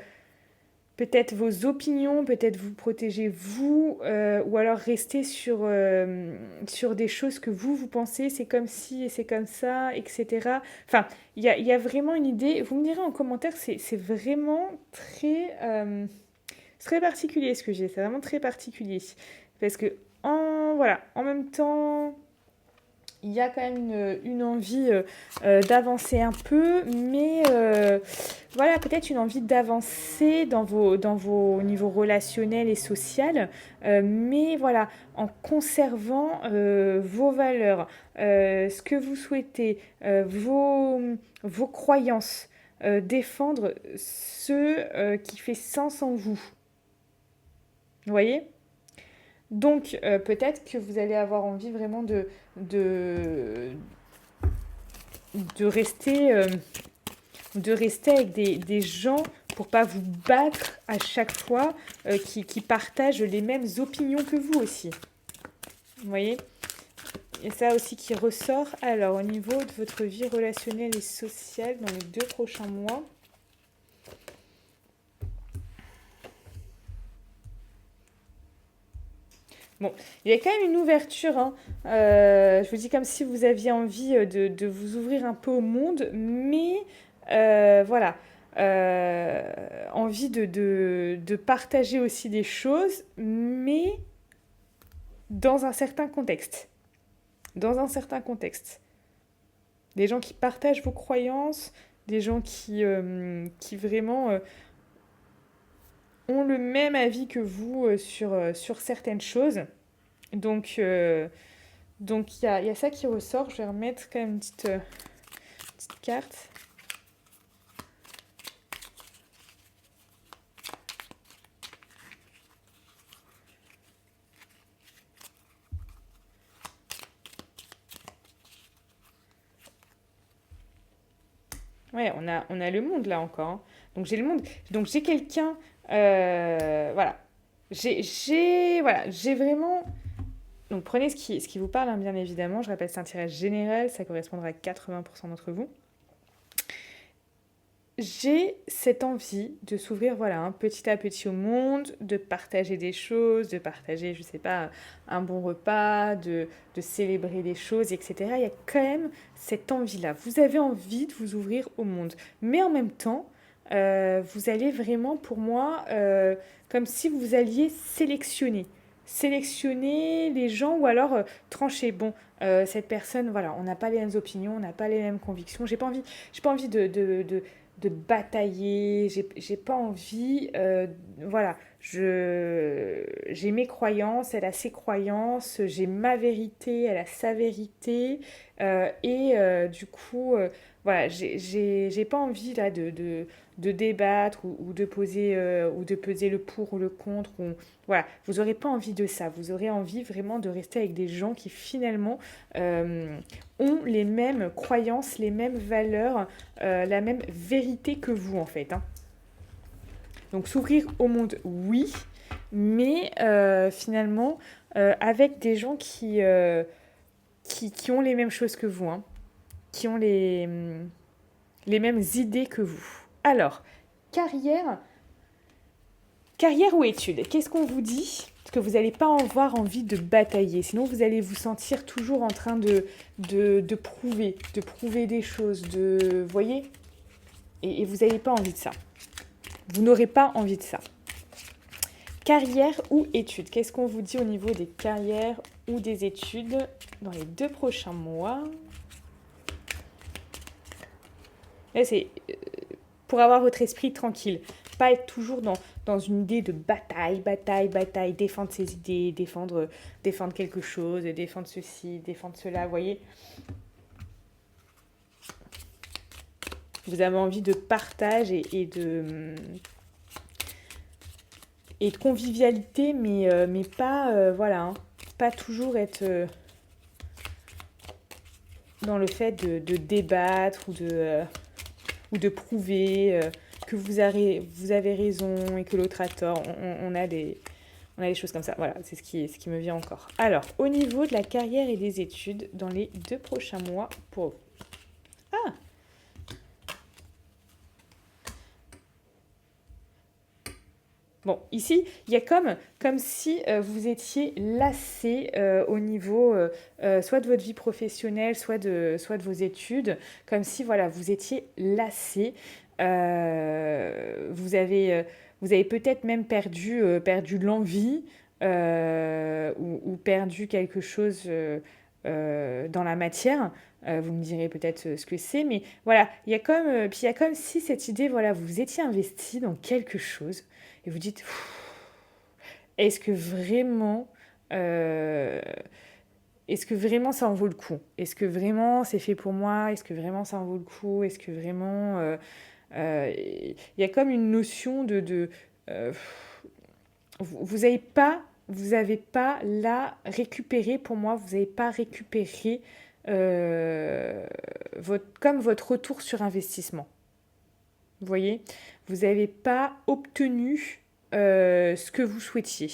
peut-être vos opinions, peut-être vous protéger vous, ou alors rester sur des choses que vous pensez, c'est comme si et c'est comme ça, etc. Enfin, il y a vraiment une idée, vous me direz en commentaire, c'est vraiment très particulier ce que j'ai, c'est vraiment très particulier. Parce que, voilà, en même temps, il y a quand même une envie d'avancer un peu, mais voilà, peut-être une envie d'avancer dans vos niveaux relationnels et social, mais voilà, en conservant vos valeurs, ce que vous souhaitez, vos croyances, défendre ce qui fait sens en vous. Vous voyez? Donc, peut-être que vous allez avoir envie vraiment de, de rester, euh, de rester avec des gens pour pas vous battre à chaque fois, qui partagent les mêmes opinions que vous aussi. Vous voyez? Et ça aussi qui ressort. Alors, au niveau de votre vie relationnelle et sociale dans les 2 prochains mois, bon, il y a quand même une ouverture, hein. Je vous dis comme si vous aviez envie de vous ouvrir un peu au monde, mais voilà, envie de partager aussi des choses, mais dans un certain contexte. Dans un certain contexte. Des gens qui partagent vos croyances, des gens qui vraiment ont le même avis que vous sur certaines choses. Donc, il y a ça qui ressort. Je vais remettre quand même une petite carte. Ouais, on a le monde là encore, hein. Donc j'ai le monde. Donc j'ai quelqu'un. Voilà. Voilà, j'ai vraiment. Donc prenez ce qui vous parle, hein, bien évidemment. Je rappelle, c'est un tirage général. Ça correspondra à 80% d'entre vous. J'ai cette envie de s'ouvrir, voilà, hein, petit à petit au monde, de partager des choses, de partager, je sais pas, un bon repas, de célébrer des choses, etc. Il y a quand même cette envie-là. Vous avez envie de vous ouvrir au monde. Mais en même temps, vous allez vraiment, pour moi, comme si vous alliez sélectionner. Sélectionner les gens ou alors trancher. Bon, cette personne, voilà, on n'a pas les mêmes opinions, on n'a pas les mêmes convictions. J'ai pas envie de batailler, j'ai pas envie, voilà, j'ai mes croyances, elle a ses croyances, j'ai ma vérité, elle a sa vérité, et du coup, voilà, j'ai pas envie là de débattre ou de poser ou de peser le pour ou le contre, ou, voilà, vous aurez pas envie de ça, vous aurez envie vraiment de rester avec des gens qui finalement euh, ont les mêmes croyances, les mêmes valeurs, la même vérité que vous en fait, hein. Donc s'ouvrir au monde, oui, mais finalement avec des gens qui ont les mêmes choses que vous, hein, qui ont les mêmes idées que vous. Alors, carrière, carrière ou études, qu'est-ce qu'on vous dit? Parce que vous n'allez pas avoir envie de batailler, sinon vous allez vous sentir toujours en train de prouver des choses, vous voyez, et vous n'avez pas envie de ça. Vous n'aurez pas envie de ça. Carrière ou études, qu'est-ce qu'on vous dit au niveau des carrières ou des études dans les 2 prochains mois? Là, c'est pour avoir votre esprit tranquille. Pas être toujours dans une idée de bataille, défendre ses idées, défendre quelque chose, défendre ceci, défendre cela, vous voyez. Vous avez envie de partage et de convivialité, mais pas, voilà, hein, pas toujours être dans le fait de débattre ou de prouver que vous avez raison et que l'autre a tort. On a des choses comme ça. Voilà, c'est ce qui me vient encore. Alors, au niveau de la carrière et des études, dans les 2 prochains mois pour vous. Ah, bon, ici, il y a comme si vous étiez lassé au niveau soit de votre vie professionnelle, soit de vos études, comme si voilà, vous étiez lassé. Vous avez peut-être même perdu l'envie ou perdu quelque chose dans la matière. Vous me direz peut-être ce que c'est, mais voilà, puis il y a comme si cette idée, voilà, vous étiez investi dans quelque chose et vous dites, est-ce que vraiment, euh, est-ce que vraiment ça en vaut le coup? Est-ce que vraiment c'est fait pour moi? Est-ce que vraiment ça en vaut le coup? Est-ce que vraiment, il y a comme une notion euh, vous n'avez pas, vous avez pas là récupéré, pour moi, vous n'avez pas récupéré comme votre retour sur investissement. Vous voyez, vous n'avez pas obtenu ce que vous souhaitiez.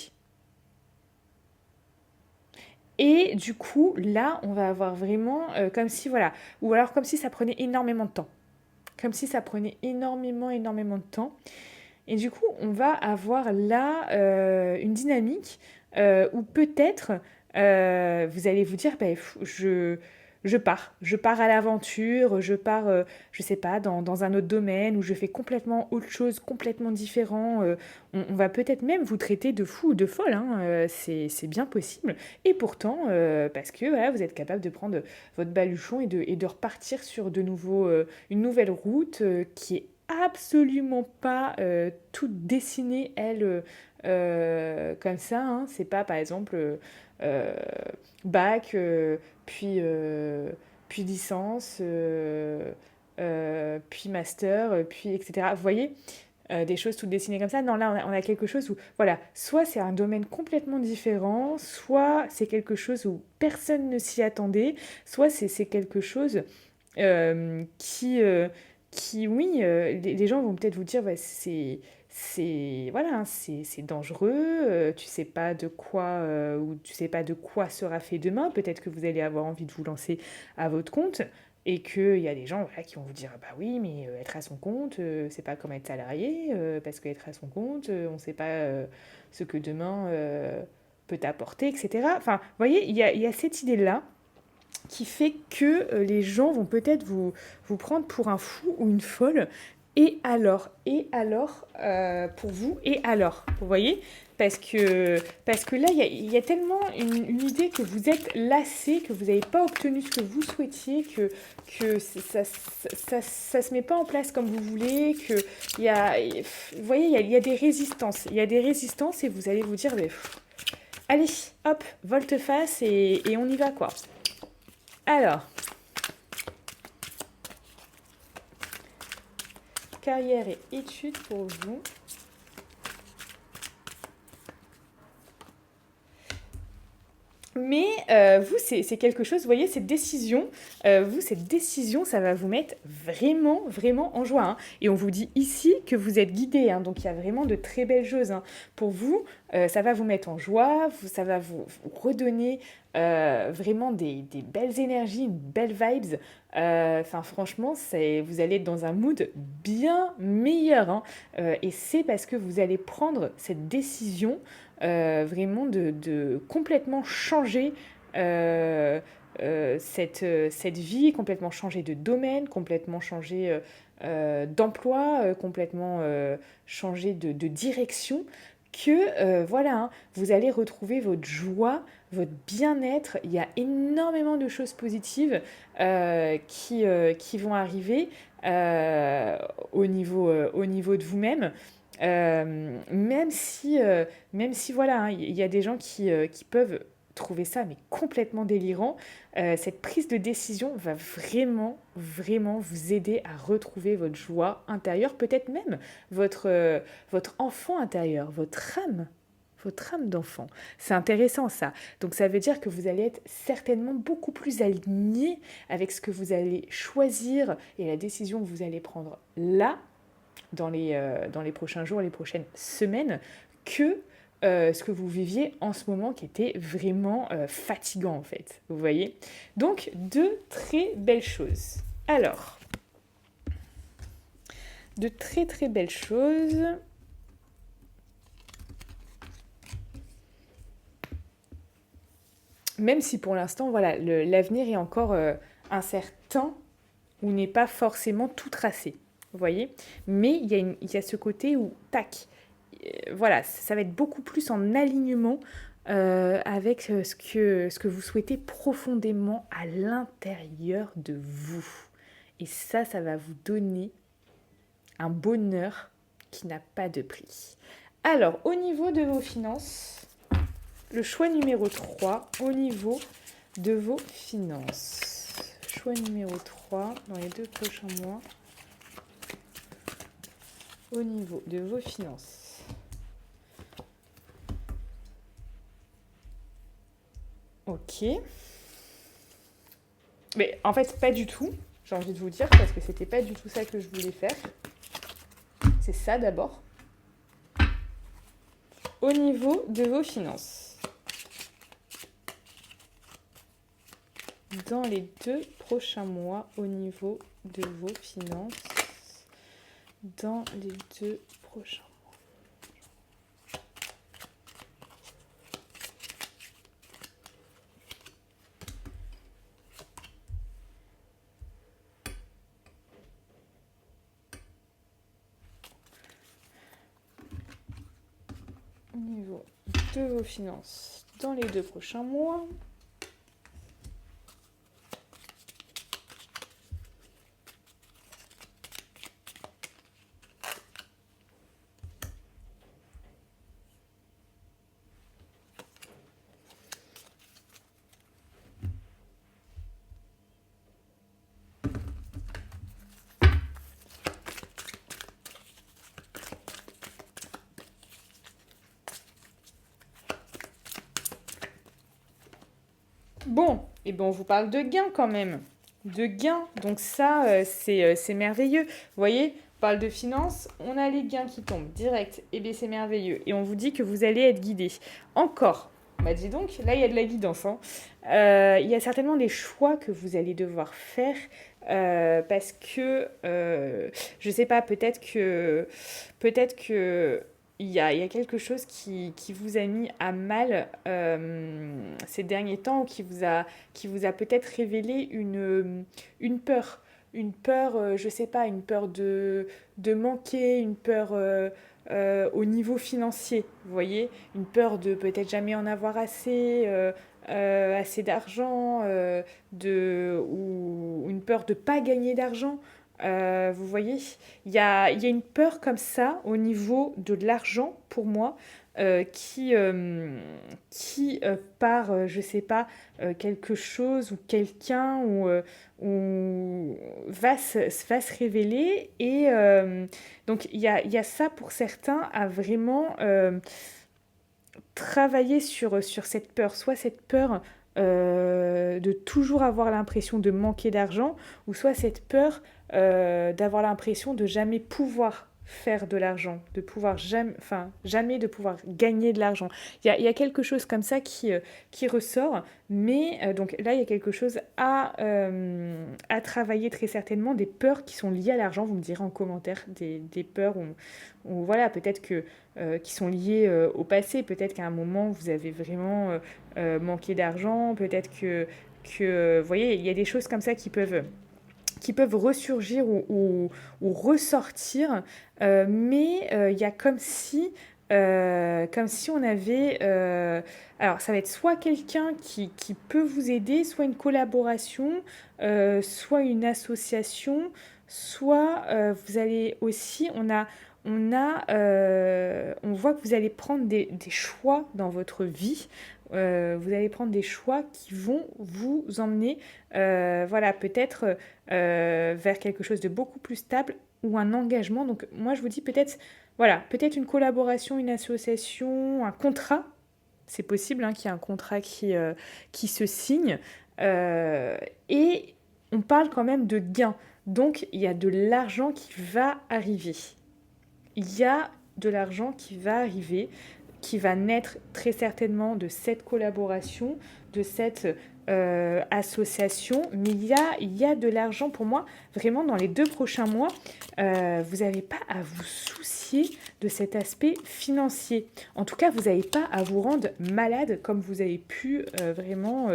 Et du coup, là, on va avoir vraiment comme si, voilà, ou alors comme si ça prenait énormément de temps. Comme si ça prenait énormément de temps. Et du coup, on va avoir là une dynamique où peut-être vous allez vous dire, bah, je pars à l'aventure, je pars, je sais pas, dans un autre domaine où je fais complètement autre chose, complètement différent. On va peut-être même vous traiter de fou ou de folle, hein, c'est bien possible. Et pourtant, parce que voilà, vous êtes capable de prendre votre baluchon et de repartir sur de nouveau, une nouvelle route qui est absolument pas toute dessinée, elle, comme ça. Hein. C'est pas, par exemple, euh, bac, puis licence, puis master, puis etc. Vous voyez des choses toutes dessinées comme ça. Non, là, on a quelque chose où, voilà, soit c'est un domaine complètement différent, soit c'est quelque chose où personne ne s'y attendait, soit c'est quelque chose euh, qui, euh, oui, les gens vont peut-être vous dire, ouais, voilà, hein, c'est dangereux, tu sais pas de quoi, ou tu sais pas de quoi sera fait demain. Peut-être que vous allez avoir envie de vous lancer à votre compte. Et qu'il y a des gens voilà, qui vont vous dire, bah oui, mais être à son compte, c'est pas comme être salarié, parce qu'être à son compte, on ne sait pas ce que demain peut apporter, etc. Enfin, vous voyez, il y a cette idée-là qui fait que les gens vont peut-être vous prendre pour un fou ou une folle. Et alors, pour vous, et alors, vous voyez parce que là, il y a tellement une idée que vous êtes lassé, que vous n'avez pas obtenu ce que vous souhaitiez, que ça se met pas en place comme vous voulez, que vous voyez, il y a des résistances. Il y a des résistances et vous allez vous dire, mais, allez, hop, volte-face et on y va, quoi. Alors, carrière et études pour vous. Mais vous, c'est quelque chose, vous voyez, cette décision, ça va vous mettre vraiment en joie. Hein. Et on vous dit ici que vous êtes guidé, hein, donc il y a vraiment de très belles choses. Hein. Pour vous, ça va vous mettre en joie, ça va vous redonner vraiment des belles énergies, une belle vibes. Enfin, franchement, vous allez être dans un mood bien meilleur. Hein. Et c'est parce que vous allez prendre cette décision vraiment de complètement changer cette vie, complètement changer de domaine, complètement changer d'emploi, complètement changer de direction, que voilà, hein, vous allez retrouver votre joie, votre bien-être. Il y a énormément de choses positives qui vont arriver au niveau de vous-même. Même si voilà, hein, il y a des gens qui peuvent trouver ça mais complètement délirant, cette prise de décision va vraiment vous aider à retrouver votre joie intérieure, peut-être même votre enfant intérieur, votre âme d'enfant. C'est intéressant ça. Donc ça veut dire que vous allez être certainement beaucoup plus aligné avec ce que vous allez choisir et la décision que vous allez prendre là dans les prochains jours, les prochaines semaines, que ce que vous viviez en ce moment qui était vraiment fatigant en fait. Vous voyez. Donc, deux très belles choses. Alors, de très belles choses. Même si pour l'instant, voilà, l'avenir est encore incertain ou n'est pas forcément tout tracé. Vous voyez. Mais il y a ce côté où, tac, voilà, ça va être beaucoup plus en alignement avec ce que vous souhaitez profondément à l'intérieur de vous. Et ça va vous donner un bonheur qui n'a pas de prix. Alors, au niveau de vos finances, le choix numéro 3, au niveau de vos finances. Choix numéro 3 dans les 2 prochains mois, au niveau de vos finances. Ok. Mais en fait, pas du tout, j'ai envie de vous dire, parce que c'était pas du tout ça que je voulais faire. C'est ça d'abord. Au niveau de vos finances. Dans les 2 prochains mois, au niveau de vos finances. Dans les 2 prochains mois. Au niveau de vos finances, dans les 2 prochains mois. Bon, et ben on vous parle de gains quand même. De gains, donc ça, c'est merveilleux. Vous voyez, on parle de finances, on a les gains qui tombent direct, et bien c'est merveilleux. Et on vous dit que vous allez être guidé. Encore, bah dis donc, là il y a de la guidance. Hein. Il y a certainement des choix que vous allez devoir faire parce que, je sais pas, peut-être que il y a quelque chose qui vous a mis à mal ces derniers temps ou qui vous a peut-être révélé une peur. Une peur, je sais pas, une peur de manquer, une peur au niveau financier, vous voyez, une peur de peut-être jamais en avoir assez, assez d'argent, ou une peur de pas gagner d'argent. Vous voyez, il y a une peur comme ça au niveau de l'argent pour moi qui par, je sais pas, quelque chose ou quelqu'un ou va se révéler. Et donc il y a ça pour certains à vraiment travailler sur cette peur, soit cette peur de toujours avoir l'impression de manquer d'argent, ou soit cette peur d'avoir l'impression de jamais pouvoir faire de l'argent, de pouvoir jamais, enfin, jamais de pouvoir gagner de l'argent. Il y a quelque chose comme ça qui ressort, mais donc là, il y a quelque chose à travailler très certainement, des peurs qui sont liées à l'argent, vous me direz en commentaire, des peurs où voilà, peut-être que qui sont liées au passé. Peut-être qu'à un moment, vous avez vraiment manqué d'argent. Peut-être que vous voyez, il y a des choses comme ça qui peuvent ressurgir ou ressortir. Mais il y a comme si on avait... alors, ça va être soit quelqu'un qui peut vous aider, soit une collaboration, soit une association, soit vous allez aussi... on voit que vous allez prendre des choix dans votre vie. Vous allez prendre des choix qui vont vous emmener, voilà, peut-être vers quelque chose de beaucoup plus stable ou un engagement. Donc moi, je vous dis peut-être, voilà, peut-être une collaboration, une association, un contrat. C'est possible hein, qu'il y ait un contrat qui se signe. Et on parle quand même de gains. Donc il y a de l'argent qui va arriver. Il y a de l'argent qui va arriver, qui va naître très certainement de cette collaboration, de cette association. Mais il y a de l'argent pour moi, vraiment dans les 2 prochains mois. Vous n'avez pas à vous soucier de cet aspect financier. En tout cas, vous n'avez pas à vous rendre malade comme vous avez pu vraiment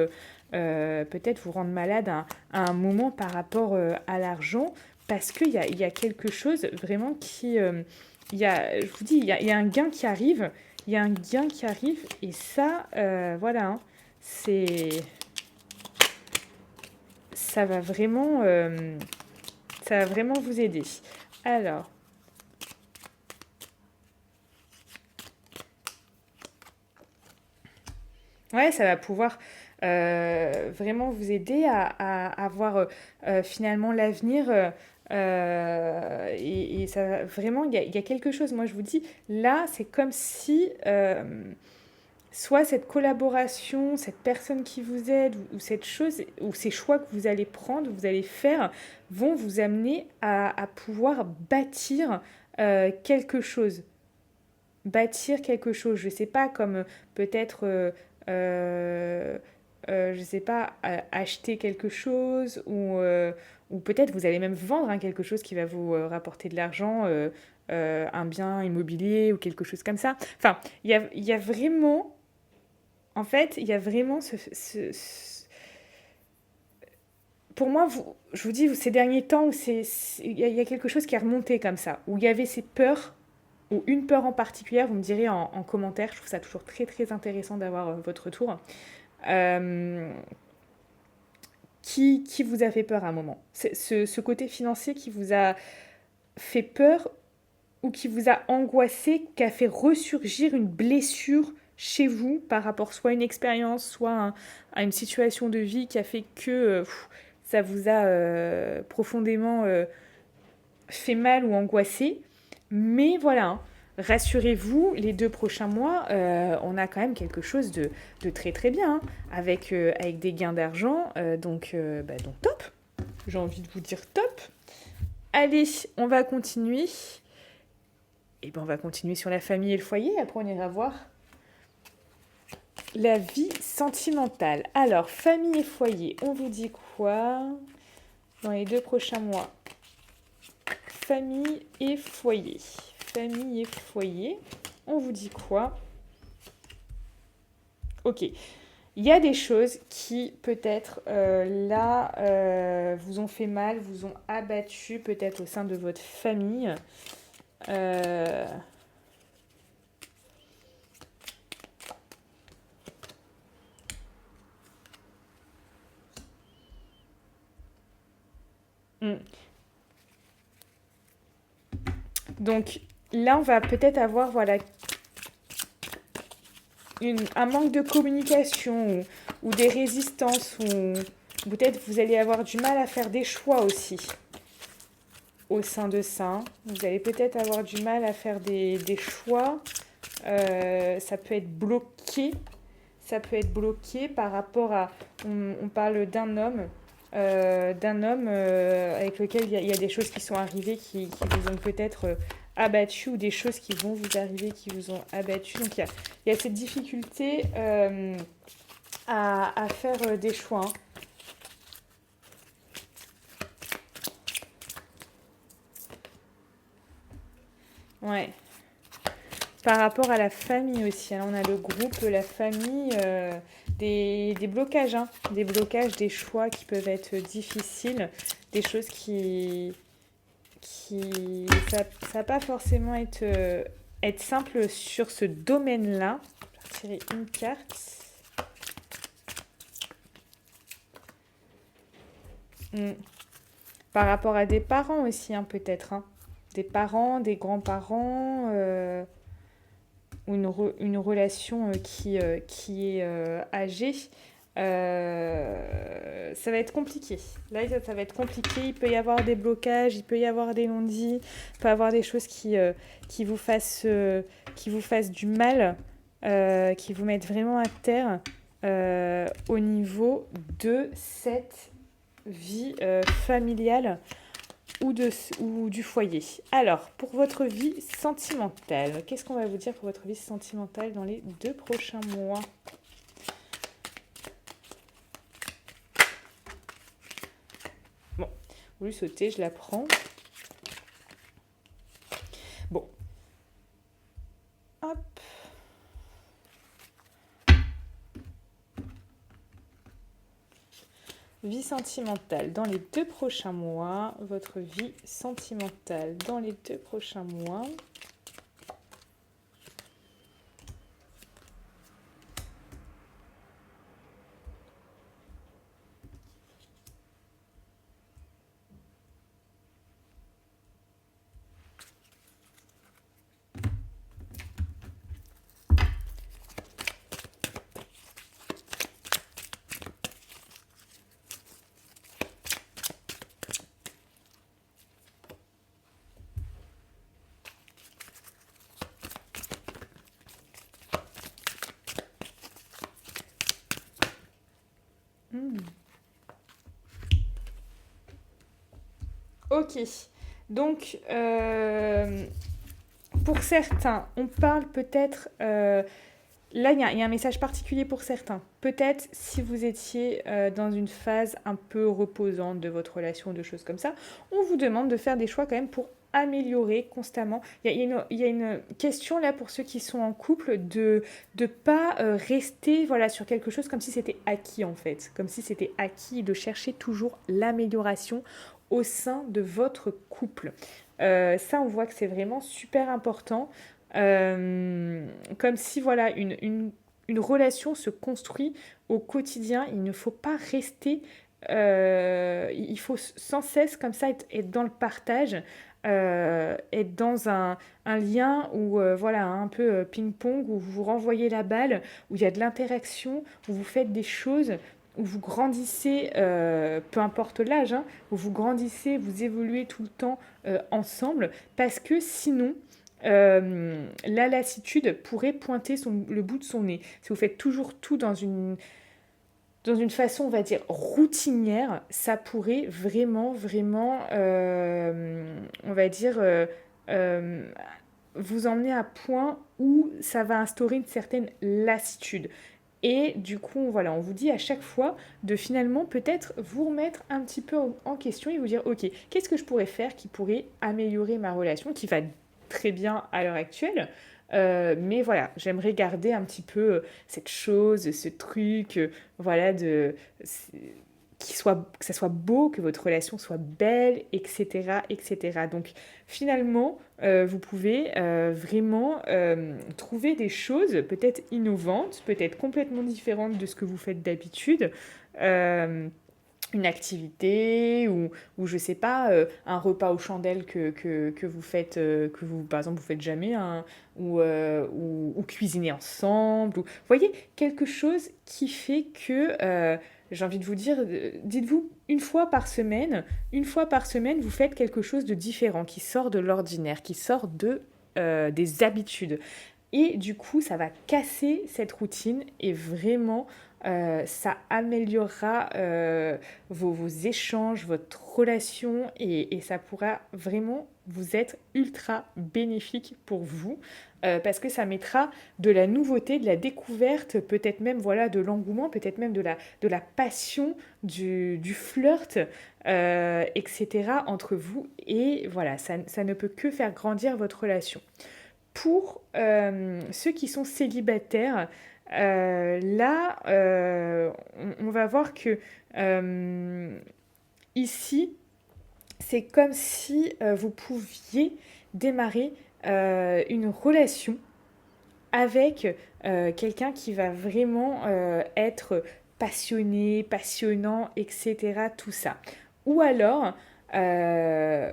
peut-être vous rendre malade à un moment par rapport à l'argent. Parce qu'il y a quelque chose vraiment qui... je vous dis, il y a un gain qui arrive il y a un gain qui arrive et ça, voilà, hein, c'est... Ça va vraiment vous aider. Alors, ouais, ça va pouvoir vraiment vous aider à voir finalement l'avenir. Et ça, vraiment, il y a quelque chose, moi je vous dis, là, c'est comme si soit cette collaboration, cette personne qui vous aide, ou cette chose, ou ces choix que vous allez prendre, vous allez faire, vont vous amener à pouvoir bâtir quelque chose. Bâtir quelque chose, je sais pas, comme peut-être, je sais pas, acheter quelque chose, ou peut-être vous allez même vendre hein, quelque chose qui va vous rapporter de l'argent, un bien immobilier ou quelque chose comme ça. Enfin, il y a vraiment en fait, il y a vraiment pour moi, je vous dis, ces derniers temps, où il y a quelque chose qui est remonté comme ça, où il y avait ces peurs, ou une peur en particulier, vous me direz en commentaire, je trouve ça toujours très très intéressant d'avoir votre retour, euh, qui vous a fait peur à un moment. C'est ce côté financier qui vous a fait peur ou qui vous a angoissé, qui a fait ressurgir une blessure chez vous par rapport soit à une expérience, soit à une situation de vie qui a fait que ça vous a profondément fait mal ou angoissé. Mais voilà, hein, rassurez-vous, les 2 prochains mois, on a quand même quelque chose de très très bien, hein, avec des gains d'argent. Donc top, j'ai envie de vous dire top. Allez, on va continuer. Et ben on va continuer sur la famille et le foyer. Après, on ira voir la vie sentimentale. Alors, famille et foyer, on vous dit quoi dans les 2 prochains mois? Famille et foyer. Famille et foyer, on vous dit quoi? Ok. Il y a des choses qui, peut-être, là, vous ont fait mal, vous ont abattu, peut-être au sein de votre famille. Euh, hmm. Donc là, on va peut-être avoir voilà, un manque de communication ou des résistances ou peut-être vous allez avoir du mal à faire des choix aussi au sein de ça. Vous allez peut-être avoir du mal à faire des choix. Ça peut être bloqué. Ça peut être bloqué par rapport à... On parle d'un homme avec lequel il y a des choses qui sont arrivées qui vous ont peut-être abattu ou des choses qui vont vous arriver qui vous ont abattu. Donc il y a cette difficulté à faire des choix. Hein. Ouais. Par rapport à la famille aussi. Alors on a le groupe, la famille, des blocages, hein, des blocages, des choix qui peuvent être difficiles, des choses ça va pas forcément être simple sur ce domaine-là. Je vais retirer une carte. Par rapport à des parents aussi, hein, peut-être. Hein. Des parents, des grands-parents, ou une relation qui est âgée. Ça va être compliqué. Là, ça va être compliqué. Il peut y avoir des blocages, il peut y avoir des non-dits, il peut y avoir des choses qui vous fassent du mal, qui vous mettent vraiment à terre au niveau de cette vie familiale ou du foyer. Alors, pour votre vie sentimentale, qu'est-ce qu'on va vous dire pour votre vie sentimentale dans les 2 prochains mois? Bon, vous lui sautez, je la prends. Bon. Hop. Vie sentimentale dans les 2 prochains mois. Votre vie sentimentale dans les 2 prochains mois. Ok. Donc, pour certains, on parle peut-être... là, il y a un message particulier pour certains. Peut-être si vous étiez dans une phase un peu reposante de votre relation, de choses comme ça, on vous demande de faire des choix quand même pour améliorer constamment. Il y a une question là pour ceux qui sont en couple de ne pas rester voilà, sur quelque chose comme si c'était acquis en fait. Comme si c'était acquis, de chercher toujours l'amélioration au sein de votre couple. Ça, on voit que c'est vraiment super important. Comme si voilà une relation se construit au quotidien. Il ne faut pas rester, il faut sans cesse comme ça être dans le partage, être dans un lien où voilà un peu ping-pong, où vous vous renvoyez la balle, où il y a de l'interaction, où vous faites des choses, où vous grandissez, peu importe l'âge, hein, où vous grandissez, vous évoluez tout le temps ensemble, parce que sinon, la lassitude pourrait pointer le bout de son nez. Si vous faites toujours tout dans une façon, on va dire, routinière, ça pourrait vraiment, vraiment, on va dire, euh, vous emmener à point où ça va instaurer une certaine lassitude. Et du coup, voilà, on vous dit à chaque fois de finalement peut-être vous remettre un petit peu en question et vous dire, ok, qu'est-ce que je pourrais faire qui pourrait améliorer ma relation, qui va très bien à l'heure actuelle. Mais voilà, j'aimerais garder un petit peu cette chose, ce truc, voilà, que ça soit beau, que votre relation soit belle, etc., etc. Donc finalement, vous pouvez vraiment trouver des choses peut-être innovantes, peut-être complètement différentes de ce que vous faites d'habitude. Euh, une activité ou je sais pas, un repas aux chandelles que vous faites, que vous, par exemple, vous faites jamais, hein, ou cuisiner ensemble. Vous voyez, quelque chose qui fait que, j'ai envie de vous dire, dites-vous, une fois par semaine, vous faites quelque chose de différent, qui sort de l'ordinaire, qui sort des habitudes. Et du coup, ça va casser cette routine et vraiment, ça améliorera vos échanges, votre relation et ça pourra vraiment vous être ultra bénéfique pour vous parce que ça mettra de la nouveauté, de la découverte, peut-être même voilà, de l'engouement, peut-être même de la passion, du flirt, etc. entre vous. Et voilà, ça ne peut que faire grandir votre relation. Pour ceux qui sont célibataires, là, on va voir que ici, c'est comme si vous pouviez démarrer une relation avec quelqu'un qui va vraiment être passionné, passionnant, etc. Tout ça. Ou alors,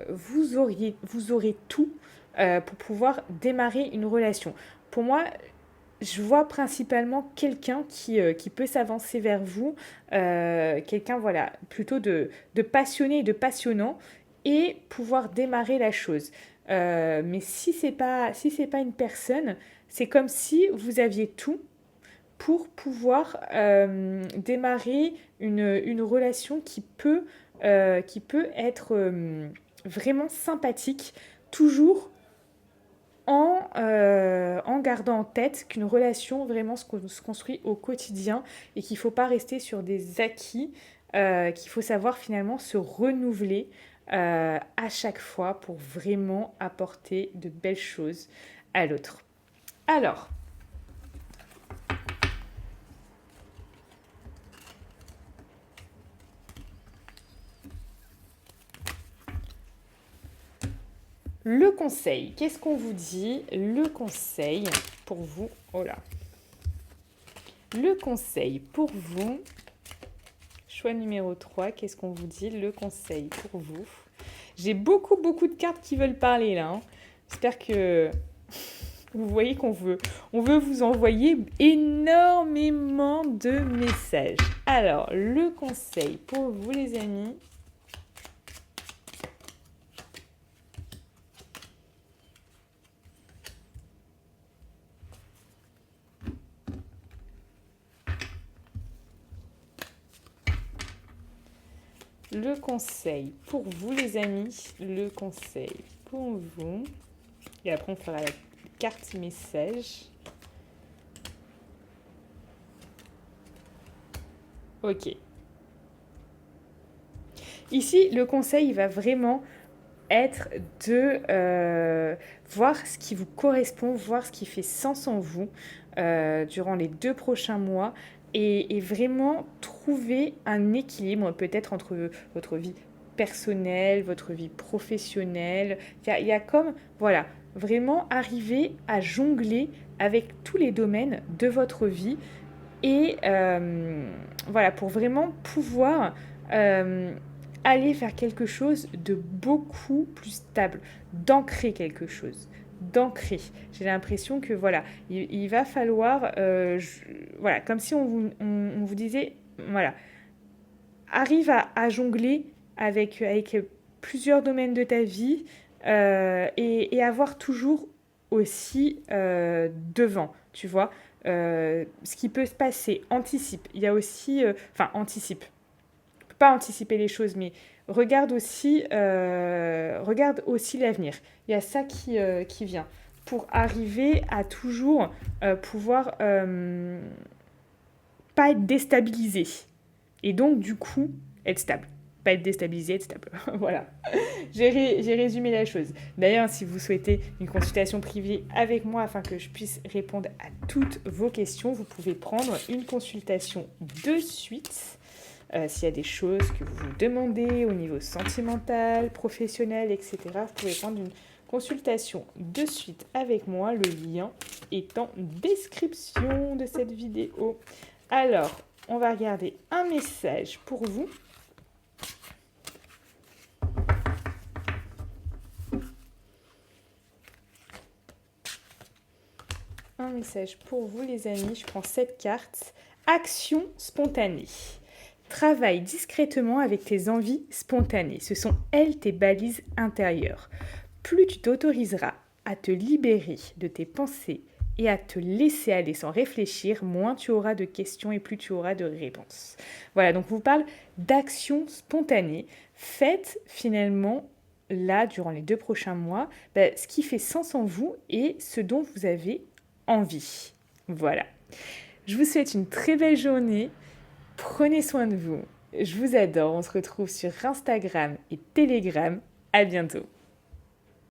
vous aurez tout pour pouvoir démarrer une relation. Pour moi, je vois principalement quelqu'un qui peut s'avancer vers vous, quelqu'un voilà, plutôt de passionné et de passionnant, et pouvoir démarrer la chose. Mais si c'est pas une personne, c'est comme si vous aviez tout pour pouvoir démarrer une relation qui peut être vraiment sympathique, toujours en gardant en tête qu'une relation vraiment se construit au quotidien et qu'il ne faut pas rester sur des acquis, qu'il faut savoir finalement se renouveler à chaque fois pour vraiment apporter de belles choses à l'autre. Alors, le conseil, qu'est-ce qu'on vous dit? Le conseil pour vous, oh là, le conseil pour vous, choix numéro 3, qu'est-ce qu'on vous dit? Le conseil pour vous. J'ai beaucoup, beaucoup de cartes qui veulent parler là, hein. J'espère que vous voyez on veut vous envoyer énormément de messages. Alors, le conseil pour vous les amis, Le conseil pour vous, les amis. Le conseil pour vous. Et après, on fera la carte message. Ok. Ici, le conseil, il va vraiment être de voir ce qui vous correspond, voir ce qui fait sens en vous durant les 2 prochains mois et vraiment trouver un équilibre peut-être entre votre vie personnelle, votre vie professionnelle. Il y a comme, voilà, vraiment arriver à jongler avec tous les domaines de votre vie et voilà, pour vraiment pouvoir euh, aller vers quelque chose de beaucoup plus stable, d'ancrer quelque chose, d'ancrer. J'ai l'impression que voilà, il va falloir, voilà, comme si on vous disait, voilà, arrive à jongler avec plusieurs domaines de ta vie et avoir toujours aussi devant, tu vois, ce qui peut se passer, anticipe. Il y a aussi, enfin, anticipe. On peut pas anticiper les choses, mais regarde aussi l'avenir. Il y a ça qui vient pour arriver à toujours pouvoir pas être déstabilisé. Et donc, du coup, être stable. Pas être déstabilisé, être stable. Voilà. J'ai résumé la chose. D'ailleurs, si vous souhaitez une consultation privée avec moi afin que je puisse répondre à toutes vos questions, vous pouvez prendre une consultation de suite. S'il y a des choses que vous vous demandez au niveau sentimental, professionnel, etc., vous pouvez prendre une consultation de suite avec moi. Le lien est en description de cette vidéo. Alors, on va regarder un message pour vous. Un message pour vous, les amis. Je prends cette carte. Action spontanée. Travaille discrètement avec tes envies spontanées. Ce sont elles tes balises intérieures. Plus tu t'autoriseras à te libérer de tes pensées et à te laisser aller sans réfléchir, moins tu auras de questions et plus tu auras de réponses. Voilà, donc on vous parle d'action spontanée. Faites finalement, là, durant les 2 prochains mois, ce qui fait sens en vous et ce dont vous avez envie. Voilà. Je vous souhaite une très belle journée. Prenez soin de vous. Je vous adore. On se retrouve sur Instagram et Telegram. À bientôt.